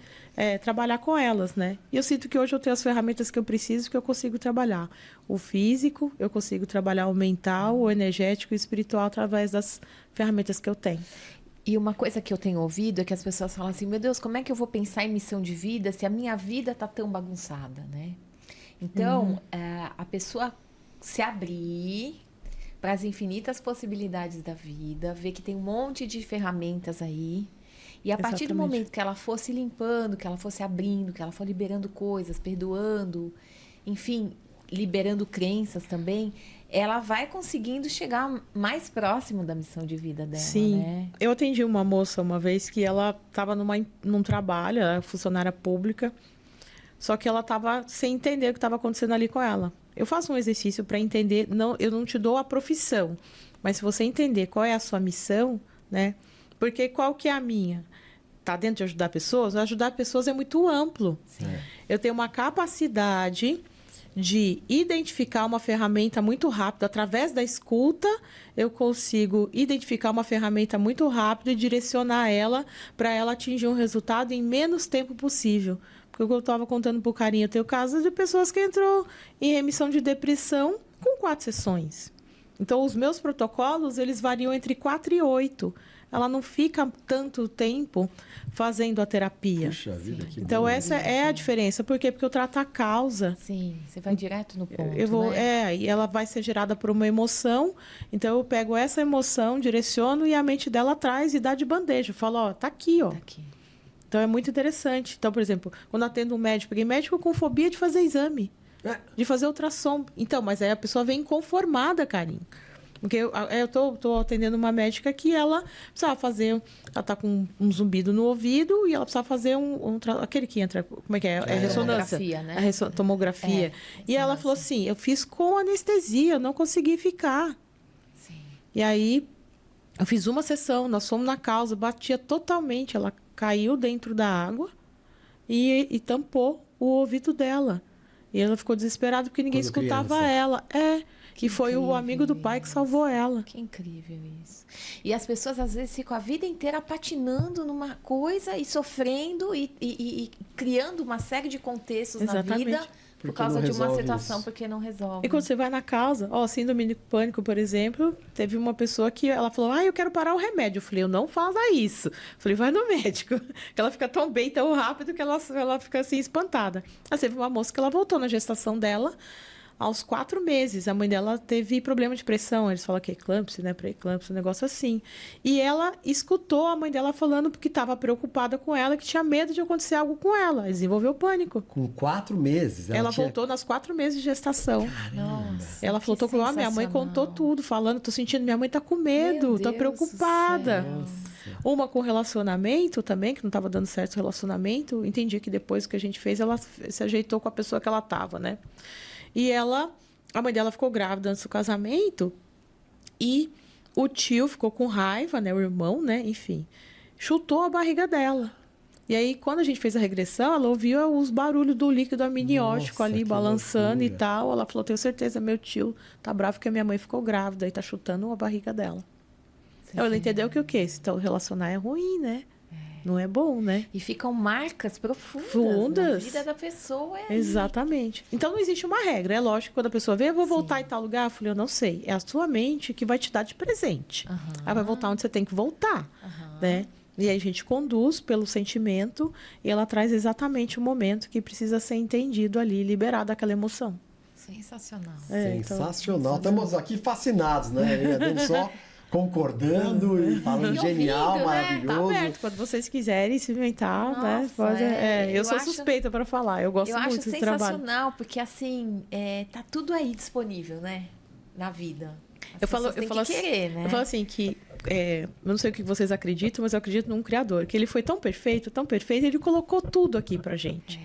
trabalhar com elas, né? E eu sinto que hoje eu tenho as ferramentas que eu preciso, que eu consigo trabalhar. O físico, eu consigo trabalhar o mental, o energético e o espiritual através das ferramentas que eu tenho. E uma coisa que eu tenho ouvido é que as pessoas falam assim, meu Deus, como é que eu vou pensar em missão de vida se a minha vida está tão bagunçada, né? Então, a pessoa se abrir para as infinitas possibilidades da vida, ver que tem um monte de ferramentas aí, e a partir do momento que ela fosse limpando, que ela fosse abrindo, que ela for liberando coisas, perdoando, enfim, liberando crenças também, ela vai conseguindo chegar mais próximo da missão de vida dela, Sim. né? Eu atendi uma moça uma vez que ela estava num trabalho, ela é funcionária pública, só que ela estava sem entender o que estava acontecendo ali com ela. Eu faço um exercício para entender, eu não te dou a profissão, mas se você entender qual é a sua missão, né? Porque qual que é a minha? Tá dentro de ajudar pessoas? Ajudar pessoas é muito amplo. Sim. Eu tenho uma capacidade de identificar uma ferramenta muito rápido. Através da escuta, eu consigo identificar uma ferramenta muito rápido e direcionar ela para ela atingir um resultado em menos tempo possível. Porque eu estava contando para o Carinho, eu tenho casos de pessoas que entrou em remissão de depressão com 4 sessões. Então, os meus protocolos, eles variam entre 4 e 8. Ela não fica tanto tempo fazendo a terapia. Puxa vida, que então, bom. Essa é a diferença. Por quê? Porque eu trato a causa. Sim, você vai direto no ponto, e ela vai ser gerada por uma emoção. Então, eu pego essa emoção, direciono e a mente dela traz e dá de bandeja. Eu falo, tá aqui, ó. Tá aqui. Então, é muito interessante. Então, por exemplo, quando eu atendo um médico, peguei médico com fobia de fazer exame, de fazer ultrassom. Então, mas aí a pessoa vem inconformada, Carinho. Porque eu tô atendendo uma médica que ela precisava fazer... Ela tá com um zumbido no ouvido e ela precisava fazer aquele que entra... Como é que é? É ressonância. Tomografia, né? Tomografia. E ela falou assim, eu fiz com anestesia, eu não consegui ficar. Sim. E aí, eu fiz uma sessão, nós fomos na causa, batia totalmente. Ela caiu dentro da água e tampou o ouvido dela. E ela ficou desesperada porque ninguém escutava ela. Que foi o amigo do pai que salvou ela. Que incrível isso. E as pessoas, às vezes, ficam a vida inteira patinando numa coisa e sofrendo e criando uma série de contextos na vida por causa de uma situação, porque não resolve. E quando você vai na causa, síndrome de pânico, por exemplo, teve uma pessoa que ela falou, eu quero parar o remédio. Eu falei, eu não faço isso. Eu falei, vai no médico. Ela fica tão bem, tão rápido, que ela fica assim, espantada. Aí teve uma moça que ela voltou na gestação dela, aos 4 meses, a mãe dela teve problema de pressão. Eles falam que é eclâmpsia, né? Pré-eclâmpsia, um negócio assim. E ela escutou a mãe dela falando porque estava preocupada com ela, que tinha medo de acontecer algo com ela. Desenvolveu pânico. Com 4 meses? Ela voltou nas 4 meses de gestação. Nossa, ela voltou com minha mãe contou tudo, falando, tô sentindo, minha mãe tá com medo, tá preocupada. Uma com relacionamento também, que não estava dando certo o relacionamento. Entendi que depois que a gente fez, ela se ajeitou com a pessoa que ela estava, né? E a mãe dela ficou grávida antes do casamento e o tio ficou com raiva, né? O irmão, né? Enfim, chutou a barriga dela. E aí, quando a gente fez a regressão, ela ouviu os barulhos do líquido amniótico ali, balançando e tal. Ela falou, tenho certeza, meu tio tá bravo porque a minha mãe ficou grávida e tá chutando a barriga dela. Ela entendeu que o quê? Se relacionar é ruim, né? Não é bom, né? E ficam marcas profundas na vida da pessoa. Exatamente. Então, não existe uma regra. É lógico que quando a pessoa vê, eu vou voltar em tal lugar. Eu falei, eu não sei. É a sua mente que vai te dar de presente. Ela vai voltar onde você tem que voltar, né? E aí a gente conduz pelo sentimento e ela traz exatamente o momento que precisa ser entendido ali, liberado aquela emoção. Sensacional. Sensacional. Estamos aqui fascinados, né? Só concordando e falando genial, ouvindo, maravilhoso. Tá aberto, quando vocês quiserem experimentar, né? Pode, eu sou suspeita para falar, eu gosto muito do trabalho. Eu acho sensacional, porque assim, tá tudo aí disponível, né? Na vida. Eu falo assim que eu não sei o que vocês acreditam, mas eu acredito num criador, que ele foi tão perfeito, ele colocou tudo aqui pra gente.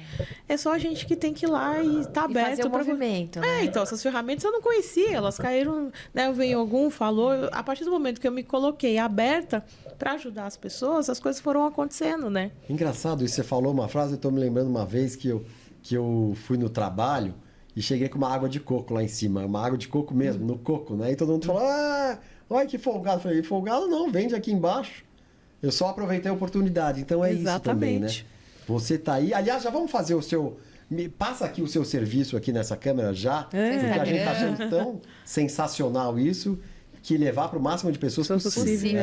É só a gente que tem que ir lá e tá aberto fazer o movimento, né? Então essas ferramentas eu não conhecia, elas caíram, né? Veio algum, falou, a partir do momento que eu me coloquei aberta para ajudar as pessoas, as coisas foram acontecendo, né? Engraçado, isso você falou uma frase, eu tô me lembrando uma vez que eu fui no trabalho e cheguei com uma água de coco lá em cima, uma água de coco mesmo, no coco, né? E todo mundo falou, olha que folgado. Eu falei, folgado não, vende aqui embaixo. Eu só aproveitei a oportunidade. Então é isso também, né? Você tá aí. Aliás, já vamos fazer o seu... Passa aqui o seu serviço aqui nessa câmera já. Porque a gente tá achando tão sensacional isso que levar para o máximo de pessoas possível.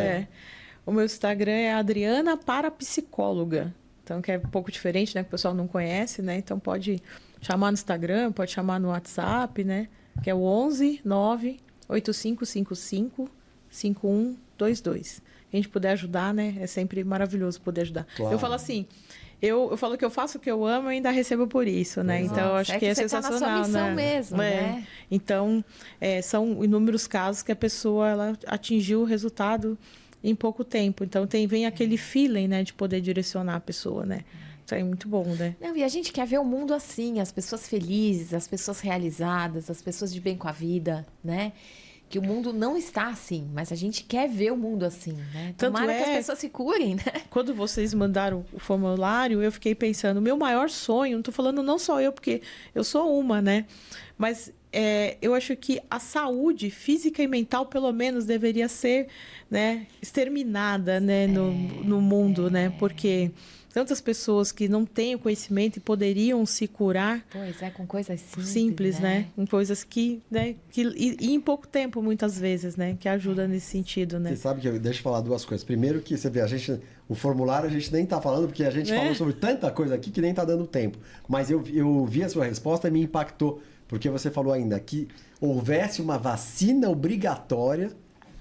O meu Instagram é Adriana Parapsicóloga. Então, que é um pouco diferente, né? Que o pessoal não conhece, né? Então, pode chamar no Instagram, pode chamar no WhatsApp, né? Que é o 11 9 8555 5122. Quem a gente puder ajudar, né? É sempre maravilhoso poder ajudar. Claro. Eu falo assim, eu falo que eu faço o que eu amo e ainda recebo por isso, né? Nossa, então, eu acho que é sensacional, tá na sua missão mesmo, né? Então, são inúmeros casos que a pessoa ela atingiu o resultado em pouco tempo. Então, vem aquele feeling, né? De poder direcionar a pessoa, né? Isso é muito bom, né? Não, e a gente quer ver o mundo assim, as pessoas felizes, as pessoas realizadas, as pessoas de bem com a vida, né? Que o mundo não está assim, mas a gente quer ver o mundo assim, né? Tomara que as pessoas se curem, né? Quando vocês mandaram o formulário, eu fiquei pensando, meu maior sonho, não estou falando não só eu, porque eu sou uma, né? Mas eu acho que a saúde física e mental, pelo menos, deveria ser, né, exterminada, né, no mundo, né? Porque tantas pessoas que não têm o conhecimento e poderiam se curar. Pois é, com coisas simples, né? Com coisas que, né? E em pouco tempo, muitas vezes, né? Que ajuda nesse sentido, né? Você sabe que deixa eu falar duas coisas. Primeiro que você vê, o formulário a gente nem tá falando, porque a gente falou sobre tanta coisa aqui que nem tá dando tempo. Mas eu vi a sua resposta e me impactou, porque você falou ainda que houvesse uma vacina obrigatória,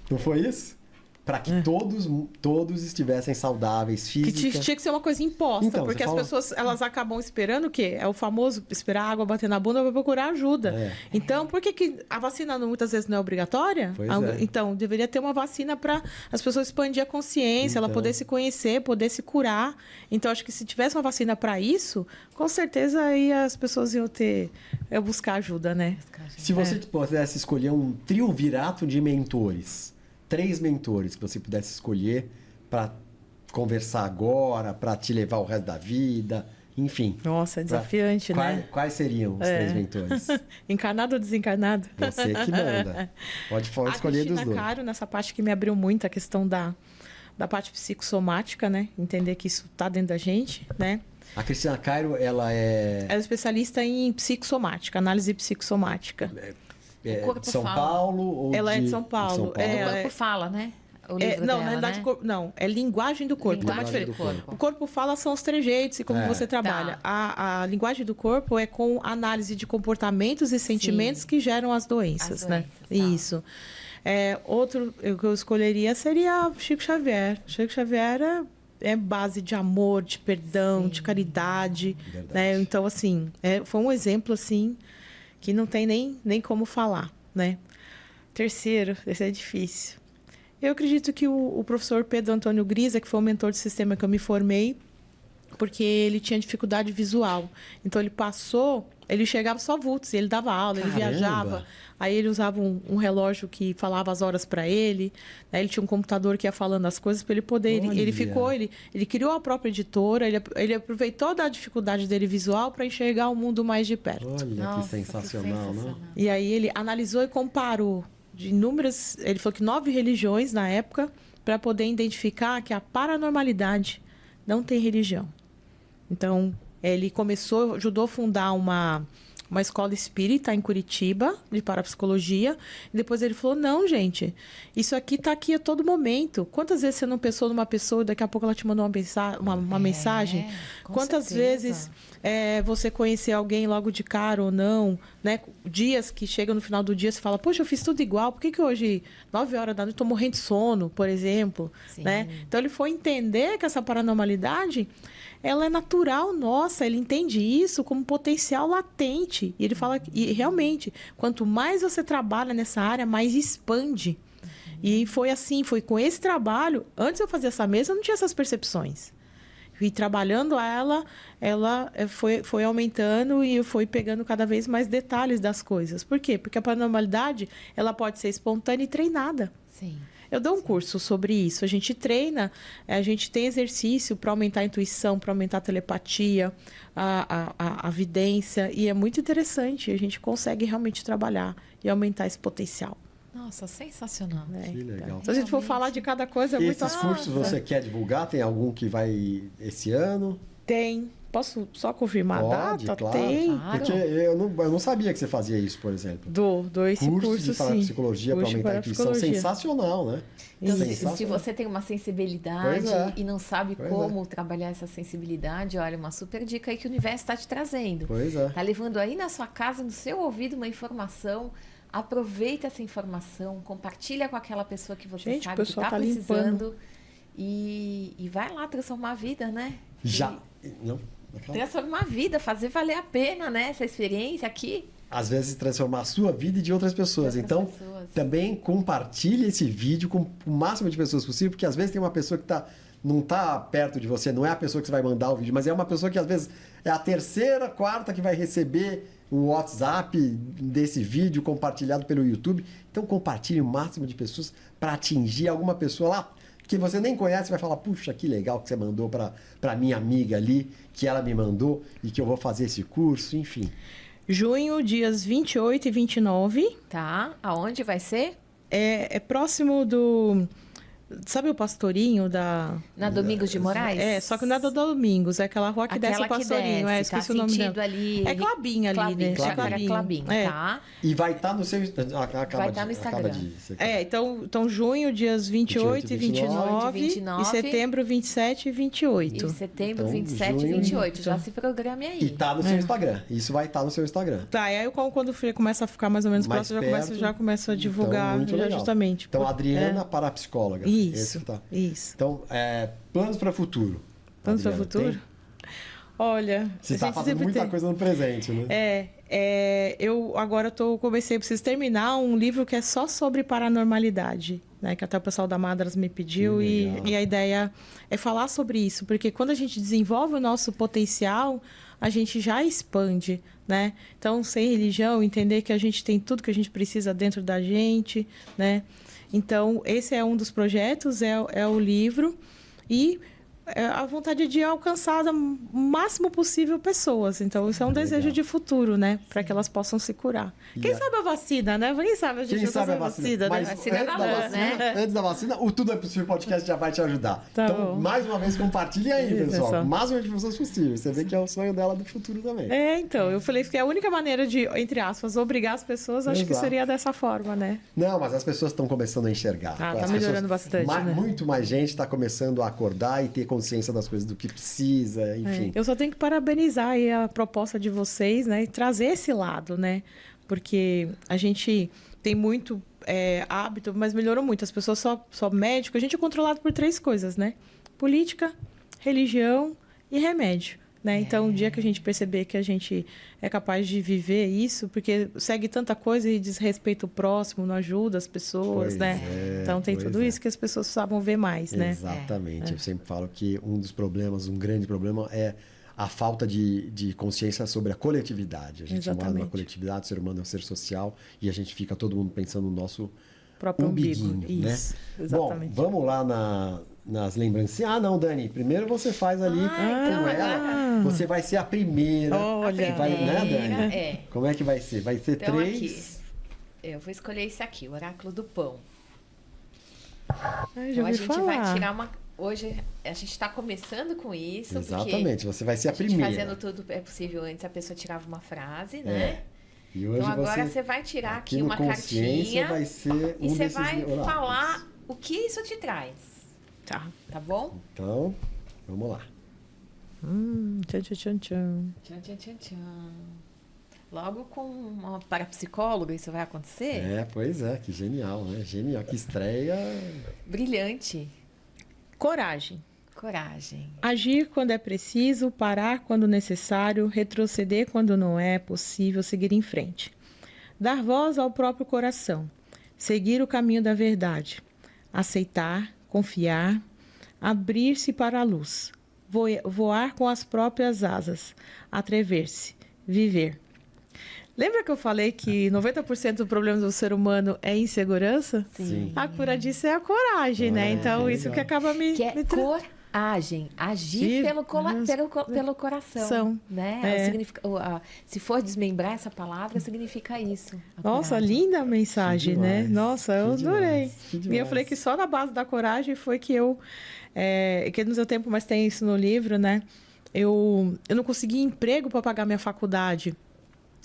não foi isso? Para que todos estivessem saudáveis, física. Que tinha que ser uma coisa imposta, então, porque as pessoas elas acabam esperando o quê? É o famoso esperar a água bater na bunda para procurar ajuda. Então, por que a vacina muitas vezes não é obrigatória? Então, deveria ter uma vacina para as pessoas expandir a consciência, ela poder se conhecer, poder se curar. Então, acho que se tivesse uma vacina para isso, com certeza aí as pessoas iam buscar ajuda, né? Se você pudesse escolher um triunvirato de mentores, 3 mentores que você pudesse escolher para conversar agora, para te levar o resto da vida, enfim. Nossa, é desafiante, né? Quais seriam os 3 mentores? Encarnado ou desencarnado? Você que manda. Pode escolher dos dois. A Cristina Caro, nessa parte que me abriu muito, a questão da parte psicossomática, né? Entender que isso está dentro da gente, né? A Cristina Caro, ela é especialista em psicossomática, análise psicossomática. De São Paulo? Ou ela é de São Paulo. O corpo fala, né? O livro não, dela, na verdade, né? Não, é linguagem do corpo. O corpo fala são os trejeitos e como você trabalha. Tá. A linguagem do corpo é com análise de comportamentos e sentimentos que geram as doenças, né? Tá. Isso. Outro que eu escolheria seria Chico Xavier. Chico Xavier é base de amor, de perdão, de caridade. Né? Então, assim, foi um exemplo, assim, que não tem nem como falar, né? Terceiro, esse é difícil. Eu acredito que o professor Pedro Antônio Grisa, que foi o mentor de sistema que eu me formei, porque ele tinha dificuldade visual. Então, ele chegava só vultos, ele dava aula, ele viajava. Aí ele usava um relógio que falava as horas para ele. Né? Ele tinha um computador que ia falando as coisas para ele poder... Ele criou a própria editora, ele aproveitou da dificuldade dele visual para enxergar o mundo mais de perto. Olha, que sensacional, né? E aí ele analisou e comparou de inúmeras... Ele falou que 9 religiões na época para poder identificar que a paranormalidade não tem religião. Então, ele ajudou a fundar uma uma escola espírita em Curitiba, de parapsicologia. E depois ele falou, não, gente, isso aqui tá aqui a todo momento. Quantas vezes você não pensou numa pessoa e daqui a pouco ela te mandou uma mensagem? Quantas vezes você conhecer alguém logo de cara ou não, né? Dias que chega no final do dia, você fala, poxa, eu fiz tudo igual, por que hoje, 9 horas da noite, eu tô morrendo de sono, por exemplo, né? Então ele foi entender que essa paranormalidade, ela é natural nossa, ele entende isso como potencial latente. E ele fala, e realmente, quanto mais você trabalha nessa área, mais expande. E foi assim, foi com esse trabalho, antes de eu fazer essa mesa, eu não tinha essas percepções. E trabalhando ela foi aumentando e foi pegando cada vez mais detalhes das coisas. Por quê? Porque a paranormalidade, ela pode ser espontânea e treinada. Sim. Eu dou um curso sobre isso. A gente treina, a gente tem exercício para aumentar a intuição, para aumentar a telepatia, a vidência. E é muito interessante. A gente consegue realmente trabalhar e aumentar esse potencial. Nossa, sensacional. Que legal. Se a gente for falar de cada coisa, é muito... Esses cursos você quer divulgar? Tem algum que vai esse ano? Tem. Posso só confirmar a data? Claro. Tem. Porque eu não sabia que você fazia isso, por exemplo. Dou esse curso, de parapsicologia para aumentar a intuição. Sensacional, né? Então, se você tem uma sensibilidade e não sabe como trabalhar essa sensibilidade, olha, uma super dica aí que o universo está te trazendo. Pois é. Está levando aí na sua casa, no seu ouvido, uma informação. Aproveita essa informação, compartilha com aquela pessoa que você sabe que está precisando e vai lá transformar a vida, né? Transformar a vida, fazer valer a pena, né? Essa experiência aqui. Às vezes transformar a sua vida e de outras pessoas. Também compartilhe esse vídeo com o máximo de pessoas possível, porque às vezes tem uma pessoa que não está perto de você, não é a pessoa que você vai mandar o vídeo, mas é uma pessoa que às vezes é a terceira, quarta que vai receber o WhatsApp desse vídeo compartilhado pelo YouTube. Então compartilhe o máximo de pessoas para atingir alguma pessoa lá que você nem conhece, vai falar, puxa, que legal que você mandou para minha amiga ali, que ela me mandou e que eu vou fazer esse curso, enfim. Junho, dias 28 e 29. Tá, aonde vai ser? É próximo do... Sabe o Pastorinho Na Domingos de Moraes? Só que não é do Domingos, é aquela rua que desce o Pastorinho. Esqueci o nome dela. Ali... É Clabinha ali, né? Clabinha, tá? E vai estar no seu... vai estar no Instagram. Então, junho, dias 28 e 29. E setembro, 27 e 28. E setembro, 27 e 28. Já se programe aí. E tá no seu Instagram. Isso vai estar no seu Instagram. Tá, e aí quando começa a ficar mais ou menos próximo, já começo a divulgar justamente. Então, Adriana, parapsicóloga. Isso. Então, planos para o futuro. Planos para o futuro? Tem? Olha... Você está fazendo muita coisa no presente, né? Eu agora preciso terminar um livro que é só sobre paranormalidade, né? Que até o pessoal da Madras me pediu e a ideia é falar sobre isso, porque quando a gente desenvolve o nosso potencial, a gente já expande, né? Então, sem religião, entender que a gente tem tudo que a gente precisa dentro da gente, né? Então, esse é um dos projetos, é o livro. E a vontade de alcançar o máximo possível pessoas. Então, isso é um desejo de futuro, né? Para que elas possam se curar. Quem sabe a vacina, né? Quem sabe a gente não sabe a vacina, né? Antes da vacina, o Tudo é Possível podcast já vai te ajudar. Então, mais uma vez, compartilhe aí, pessoal. O máximo de pessoas possível. Você vê que é o sonho dela do futuro também. Então, eu falei que a única maneira de, entre aspas, obrigar as pessoas, acho que seria dessa forma, né? Não, mas as pessoas estão começando a enxergar. Tá melhorando bastante, né? Muito mais gente está começando a acordar e ter consciência das coisas, do que precisa, enfim. Eu só tenho que parabenizar aí a proposta de vocês, né? E trazer esse lado, né? Porque a gente tem muito hábito, mas melhorou muito. As pessoas só médico. A gente é controlado por 3 coisas, né? Política, religião e remédio. Né? Então, o dia que a gente perceber que a gente é capaz de viver isso, porque segue tanta coisa e desrespeita o próximo, não ajuda as pessoas, né? Então, tem tudo isso que as pessoas precisavam ver mais, né? Exatamente. Eu sempre falo que um grande problema é a falta de consciência sobre a coletividade. A gente mora numa coletividade, o ser humano é um ser social e a gente fica todo mundo pensando no nosso próprio umbigo, né? Isso, exatamente. Bom, vamos lá nas lembrancinhas. Ah, não, Dani, primeiro você faz ali com ela. Você vai ser a primeira. Olha, né, Dani? Como é que vai ser? Vai ser então, 3. Aqui, eu vou escolher esse aqui, o Oráculo do Pão. Ai, então a gente vai tirar hoje a gente está começando com isso. Exatamente, você vai ser a primeira. Fazendo tudo é possível. Antes a pessoa tirava uma frase, né? E hoje então agora você vai tirar aqui uma cartinha vai ser e você vai falar o que isso te traz. Tá bom? Então, vamos lá. Tchan, tchan, tchan, tchan. Tchan, tchan, tchan, tchan. Logo com uma parapsicóloga isso vai acontecer? Pois é, que genial, né? Genial, que estreia. Brilhante. Coragem. Agir quando é preciso, parar quando necessário, retroceder quando não é possível, seguir em frente. Dar voz ao próprio coração. Seguir o caminho da verdade. Aceitar, confiar, abrir-se para a luz. Voar com as próprias asas. Atrever-se. Viver. Lembra que eu falei que 90% do problema do ser humano é insegurança? Sim. A cura disso é a coragem, né? Então, isso que acaba coragem, agir pelo coração. Né? Significa, se for desmembrar essa palavra, significa isso. Nossa, coragem. Linda a mensagem, né? Nossa, eu adorei. E eu falei que só na base da coragem foi que que no seu tempo, mas tem isso no livro, né? Eu não consegui emprego para pagar minha faculdade.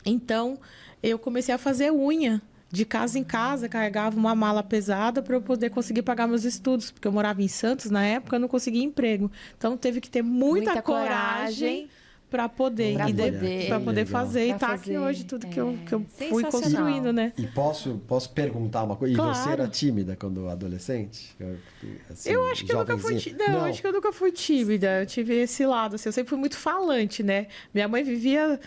Então, eu comecei a fazer unha. De casa em casa, carregava uma mala pesada para eu poder conseguir pagar meus estudos. Porque eu morava em Santos, na época, eu não conseguia emprego. Então, teve que ter muita coragem para poder fazer. E tá aqui hoje tudo que eu fui construindo, né? E posso perguntar uma coisa? Claro. E você era tímida quando adolescente? Assim, eu acho que eu nunca fui tímida. Não, acho que eu nunca fui tímida. Eu tive esse lado, assim, eu sempre fui muito falante, né? Minha mãe vivia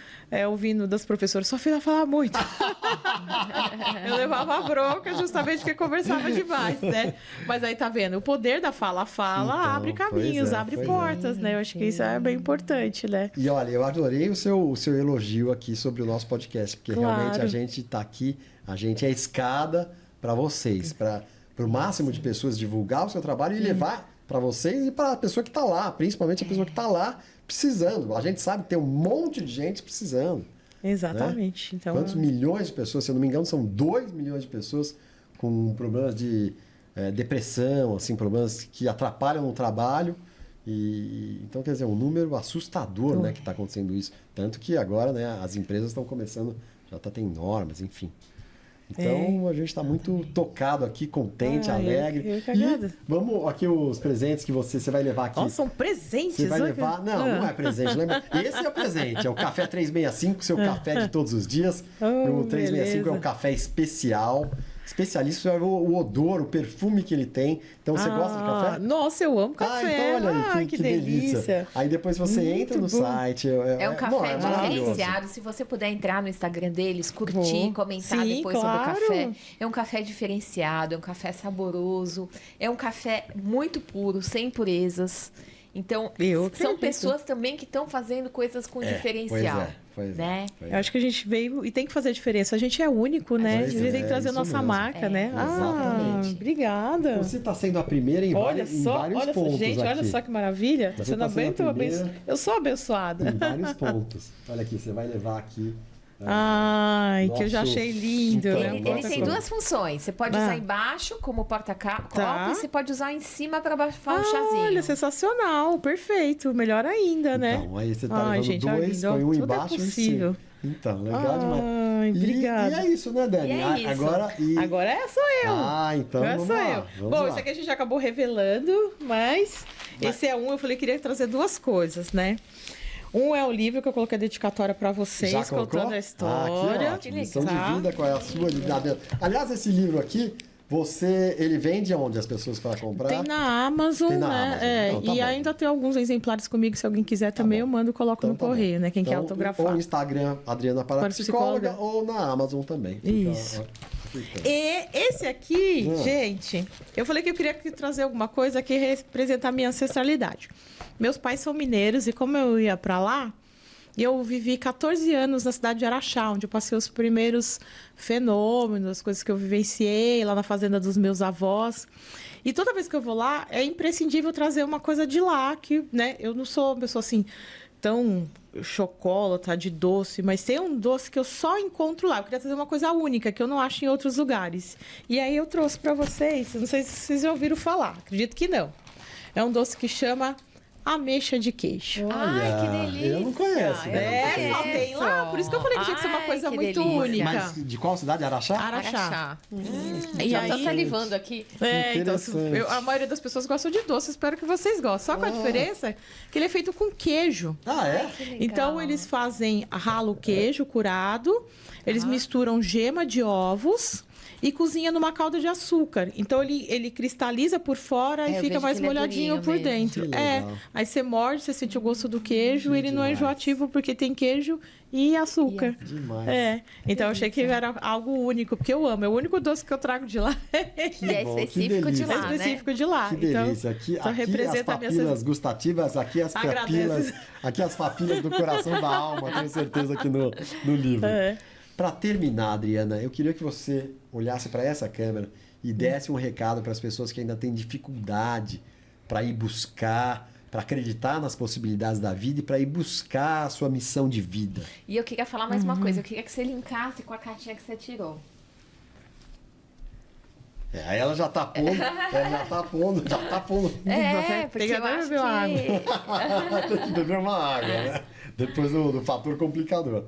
ouvindo das professoras, sua filha fala muito. Eu levava a bronca justamente porque conversava demais, né? Mas aí tá vendo, o poder da fala então, abre caminhos, abre portas, né? Eu acho que isso é bem importante, né? E olha, eu adorei o seu elogio aqui sobre o nosso podcast, porque realmente a gente tá aqui, a gente é escada para vocês, para o máximo de pessoas divulgar o seu trabalho e levar para vocês e para a pessoa que está lá, principalmente a pessoa que está lá precisando. A gente sabe que tem um monte de gente precisando. Exatamente. Né? Então, quantos milhões de pessoas, se eu não me engano, são 2 milhões de pessoas com problemas de depressão, assim, problemas que atrapalham no trabalho. Então, quer dizer, um número assustador, né, que está acontecendo isso. Tanto que agora, né, as empresas estão começando, já tem normas, enfim. Então, a gente está muito tocado aqui, contente, alegre. Eu que agradeço. E vamos aqui os presentes que você vai levar aqui. Nossa, são presentes? Você vai levar... Não é presente. Lembra? Esse é o presente. É o Café 365, seu café de todos os dias. O 365 é um café especial. Especialista é o odor, o perfume que ele tem. Então, você gosta de café? Nossa, eu amo café. Então, olha aí, que delícia. Aí depois você entra no site. É um café diferenciado. Se você puder entrar no Instagram deles, curtir, comentar depois sobre o café. É um café diferenciado, é um café saboroso, é um café muito puro, sem impurezas. Então, são pessoas também que estão fazendo coisas com diferencial. Né? Eu acho que a gente veio e tem que fazer a diferença. A gente é único, né? A gente tem que trazer a nossa marca, né? Exatamente. Obrigada. Você está sendo a primeira em vários pontos. Gente, olha só que maravilha. Você não aguenta eu sou abençoada. Em vários pontos. Olha aqui, você vai levar aqui. Que eu já achei lindo. Então, né? Ele tem duas funções. Você pode usar embaixo como porta-copo e você pode usar em cima para abafar o chazinho. Olha, sensacional, perfeito. Melhor ainda, né? Então, aí você tá levando dois, põe um embaixo e em cima. Então, legal demais. Obrigada. E é isso, né, Dani? Agora sou eu. Então vamos lá. Bom, isso aqui a gente já acabou revelando, mas esse é eu falei que queria trazer duas coisas, né? Um é o livro que eu coloquei a dedicatória para vocês, contando a história. Que lição de vida, qual é a sua? Aliás, esse livro aqui, ele vende aonde as pessoas para comprar? Tem na Amazon, né? Então, e ainda tem alguns exemplares comigo, se alguém quiser também, eu mando e coloco no correio, né? Quem quer autografar. Ou no Instagram, Adriana Parapsicóloga, ou na Amazon também. Isso. E esse aqui, gente, eu falei que eu queria trazer alguma coisa que representa a minha ancestralidade. Meus pais são mineiros e como eu ia para lá, eu vivi 14 anos na cidade de Araxá, onde eu passei os primeiros fenômenos, coisas que eu vivenciei lá na fazenda dos meus avós. E toda vez que eu vou lá, é imprescindível trazer uma coisa de lá, que, né, eu não sou uma pessoa assim tão chocolate, de doce, mas tem um doce que eu só encontro lá. Eu queria trazer uma coisa única, que eu não acho em outros lugares. E aí eu trouxe para vocês, não sei se vocês já ouviram falar, acredito que não. É um doce que chama ameixa de queijo. Olha, ai, que delícia. Eu não conheço. Só tem lá. Por isso que eu falei que tinha que ser uma coisa muito delícia. única. Mas de qual cidade? Araxá? Araxá. E já tô salivando aqui. Então, a maioria das pessoas gostam de doce. Espero que vocês gostem. Só com a diferença que ele é feito com queijo. Ah, é? Então, eles fazem ralo queijo curado. Eles misturam gema de ovos e cozinha numa calda de açúcar. Então, ele cristaliza por fora e fica mais molhadinho por dentro. Aí você morde, você sente o gosto do queijo. Ele não é enjoativo porque tem queijo e açúcar. Demais. Então, eu achei que era algo único, porque eu amo. É o único doce que eu trago de lá. E é específico de lá, É específico de lá. Que delícia. Aqui representa as papilas gustativas, aqui as papilas, aqui as papilas do coração da alma, tenho certeza aqui no livro. Para terminar, Adriana, eu queria que você olhasse para essa câmera e desse um recado para as pessoas que ainda têm dificuldade para ir buscar, para acreditar nas possibilidades da vida e para ir buscar a sua missão de vida. E eu queria falar mais uma coisa. Eu queria que você linkasse com a cartinha que você tirou. Aí ela já tá pondo, Porque eu acho que... Tem que beber uma água, né? Depois do fator complicador.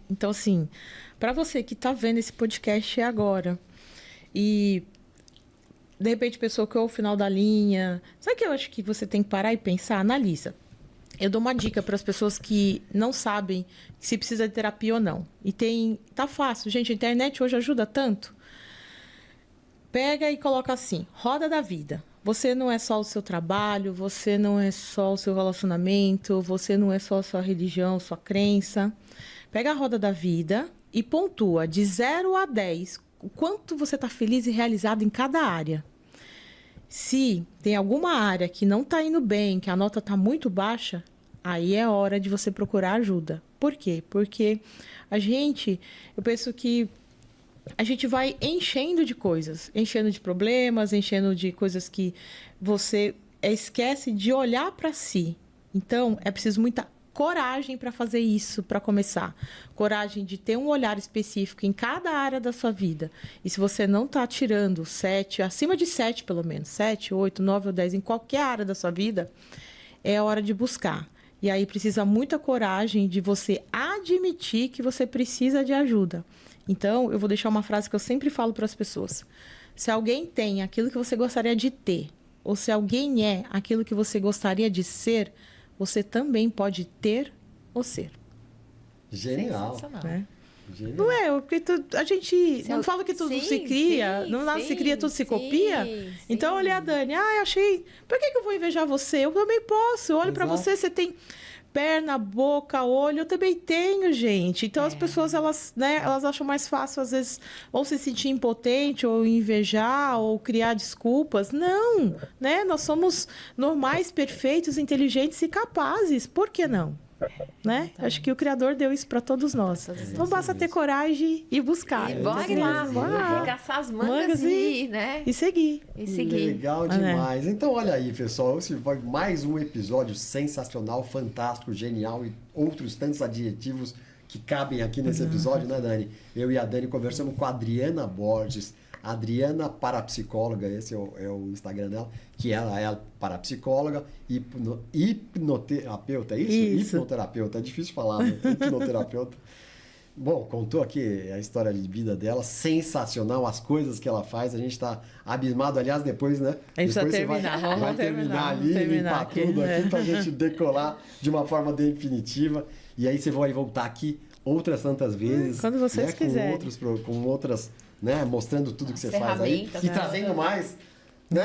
Então assim, para você que tá vendo esse podcast agora e de repente pessoa que ouve o final da linha, sabe que eu acho que você tem que parar e pensar? Analisa. Eu dou uma dica para as pessoas que não sabem se precisa de terapia ou não. E tá fácil, gente, a internet hoje ajuda tanto. Pega e coloca assim, roda da vida. Você não é só o seu trabalho, você não é só o seu relacionamento, você não é só a sua religião, sua crença. Pega a roda da vida e pontua de 0 a 10 o quanto você está feliz e realizado em cada área. Se tem alguma área que não está indo bem, que a nota está muito baixa, aí é hora de você procurar ajuda. Por quê? Porque eu penso que a gente vai enchendo de coisas, enchendo de problemas, enchendo de coisas que você esquece de olhar para si. Então, é preciso muita coragem para fazer isso, para começar. Coragem de ter um olhar específico em cada área da sua vida. E se você não está tirando 7, acima de 7 pelo menos, 7, 8, 9 ou 10 em qualquer área da sua vida, é hora de buscar. E aí precisa muita coragem de você admitir que você precisa de ajuda. Então, eu vou deixar uma frase que eu sempre falo para as pessoas. Se alguém tem aquilo que você gostaria de ter, ou se alguém é aquilo que você gostaria de ser, você também pode ter ou ser. Genial. Né? Genial. Não é, porque a gente não fala que tudo se cria, não nada se cria, tudo se copia. Então, olha a Dani, eu achei, por que eu vou invejar você? Eu também posso, eu olho para você, você tem perna, boca, olho, eu também tenho, gente. Então, as pessoas, elas acham mais fácil, às vezes, ou se sentir impotente, ou invejar, ou criar desculpas. Não, né? Nós somos normais, perfeitos, inteligentes e capazes. Por que não? Né? Acho que o Criador deu isso para todos nós. Então, basta ter coragem e buscar. E bora lá, caçar as mangas e seguir. Legal demais. Então, olha aí, pessoal. Esse foi mais um episódio sensacional, fantástico, genial e outros tantos adjetivos que cabem aqui nesse episódio, né, Dani? Eu e a Dani conversamos com a Adriana Borges, Adriana Parapsicóloga, esse é o Instagram dela, que ela é parapsicóloga, hipnoterapeuta, é isso? Hipnoterapeuta, é difícil falar, né? Hipnoterapeuta. Bom, contou aqui a história de vida dela, sensacional, as coisas que ela faz, a gente está abismado, aliás, depois, né? A gente depois precisa terminar, vai terminar ali, limpar tudo aqui pra gente decolar de uma forma definitiva, e aí você vai voltar aqui outras tantas vezes. Quando vocês quiserem. Com outras, né, mostrando tudo que você faz aí e trazendo mais, né?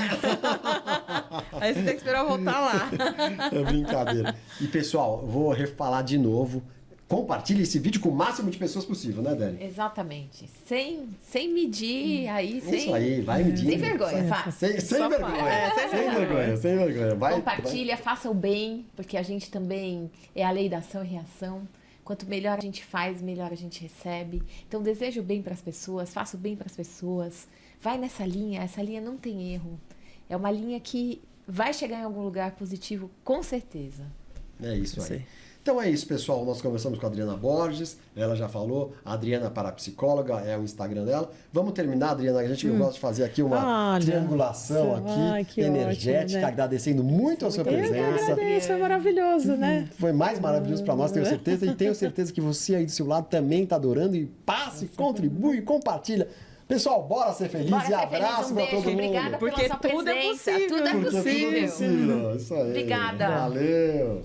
Aí você tem que esperar eu voltar lá. É brincadeira. E pessoal, vou refalar de novo. Compartilhe esse vídeo com o máximo de pessoas possível, né, Dani? Exatamente. Sem medir aí, Isso aí, vai medir. Sem vergonha, faz. Sem vergonha. Sem vergonha. Compartilha, faça o bem, porque a gente também é a lei da ação e reação. Quanto melhor a gente faz, melhor a gente recebe. Então, deseja o bem para as pessoas, faça o bem para as pessoas. Vai nessa linha, essa linha não tem erro. É uma linha que vai chegar em algum lugar positivo, com certeza. É isso aí. Então é isso, pessoal. Nós conversamos com a Adriana Borges, ela já falou, a Adriana Parapsicóloga é o Instagram dela. Vamos terminar, Adriana, a gente gosta de fazer aqui uma triangulação aqui, energética, ótimo, né? Agradecendo muito a sua presença. Eu agradeço, foi maravilhoso, né? Foi mais maravilhoso para nós, tenho certeza, e tenho certeza que você aí do seu lado também está adorando, e passe, contribui, compartilha. Pessoal, bora ser feliz e abraço para todo mundo. Obrigada pela sua presença. Tudo é possível. Tudo é possível. Isso aí. Obrigada. Valeu.